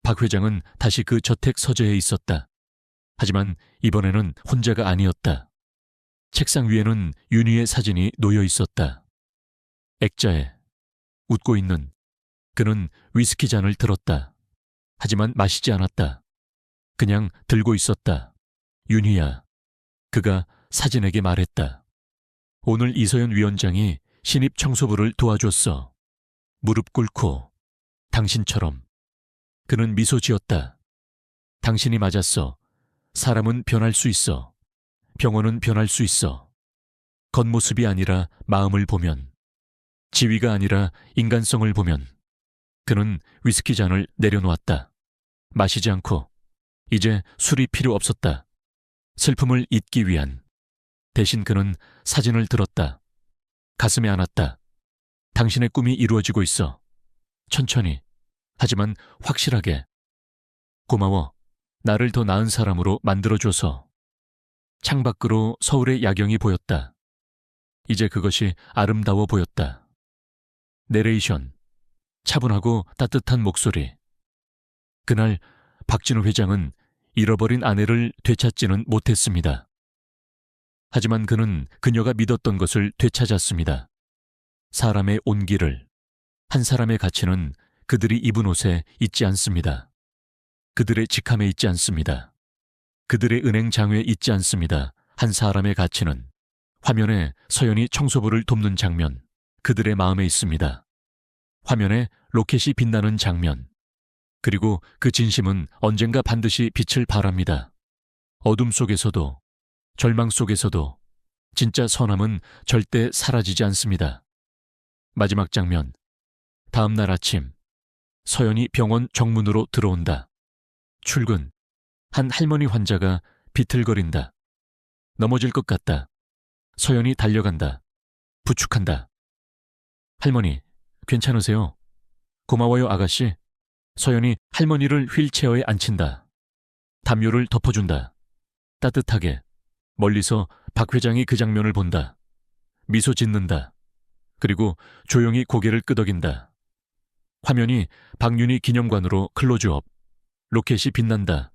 박 회장은 다시 그 저택 서재에 있었다. 하지만 이번에는 혼자가 아니었다. 책상 위에는 윤희의 사진이 놓여 있었다. 액자에 웃고 있는. 그는 위스키 잔을 들었다. 하지만 마시지 않았다. 그냥 들고 있었다. 윤희야. 그가 사진에게 말했다. 오늘 이서연 위원장이 신입 청소부를 도와줬어. 무릎 꿇고. 당신처럼. 그는 미소 지었다. 당신이 맞았어. 사람은 변할 수 있어. 병원은 변할 수 있어. 겉모습이 아니라 마음을 보면. 지위가 아니라 인간성을 보면. 그는 위스키 잔을 내려놓았다. 마시지 않고. 이제 술이 필요 없었다. 슬픔을 잊기 위한. 대신 그는 사진을 들었다. 가슴에 안았다. 당신의 꿈이 이루어지고 있어. 천천히. 하지만 확실하게. 고마워. 나를 더 나은 사람으로 만들어줘서. 창밖으로 서울의 야경이 보였다. 이제 그것이 아름다워 보였다. 내레이션. 차분하고 따뜻한 목소리. 그날 박진우 회장은 잃어버린 아내를 되찾지는 못했습니다. 하지만 그는 그녀가 믿었던 것을 되찾았습니다. 사람의 온기를. 한 사람의 가치는 그들이 입은 옷에 있지 않습니다. 그들의 직함에 있지 않습니다. 그들의 은행 장외에 있지 않습니다. 한 사람의 가치는 화면에 서연이 청소부를 돕는 장면, 그들의 마음에 있습니다. 화면에 로켓이 빛나는 장면. 그리고 그 진심은 언젠가 반드시 빛을 발합니다. 어둠 속에서도, 절망 속에서도, 진짜 선함은 절대 사라지지 않습니다. 마지막 장면. 다음 날 아침. 서연이 병원 정문으로 들어온다. 출근. 한 할머니 환자가 비틀거린다. 넘어질 것 같다. 서연이 달려간다. 부축한다. 할머니, 괜찮으세요? 고마워요, 아가씨. 서연이 할머니를 휠체어에 앉힌다. 담요를 덮어준다. 따뜻하게. 멀리서 박 회장이 그 장면을 본다. 미소 짓는다. 그리고 조용히 고개를 끄덕인다. 화면이 박윤희 기념관으로 클로즈업. 로켓이 빛난다.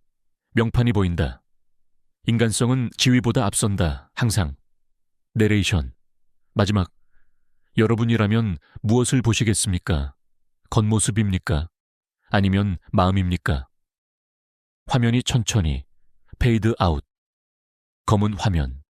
명판이 보인다. 인간성은 지위보다 앞선다. 항상. 내레이션. 마지막. 여러분이라면 무엇을 보시겠습니까? 겉모습입니까? 아니면 마음입니까? 화면이 천천히 페이드 아웃. 검은 화면.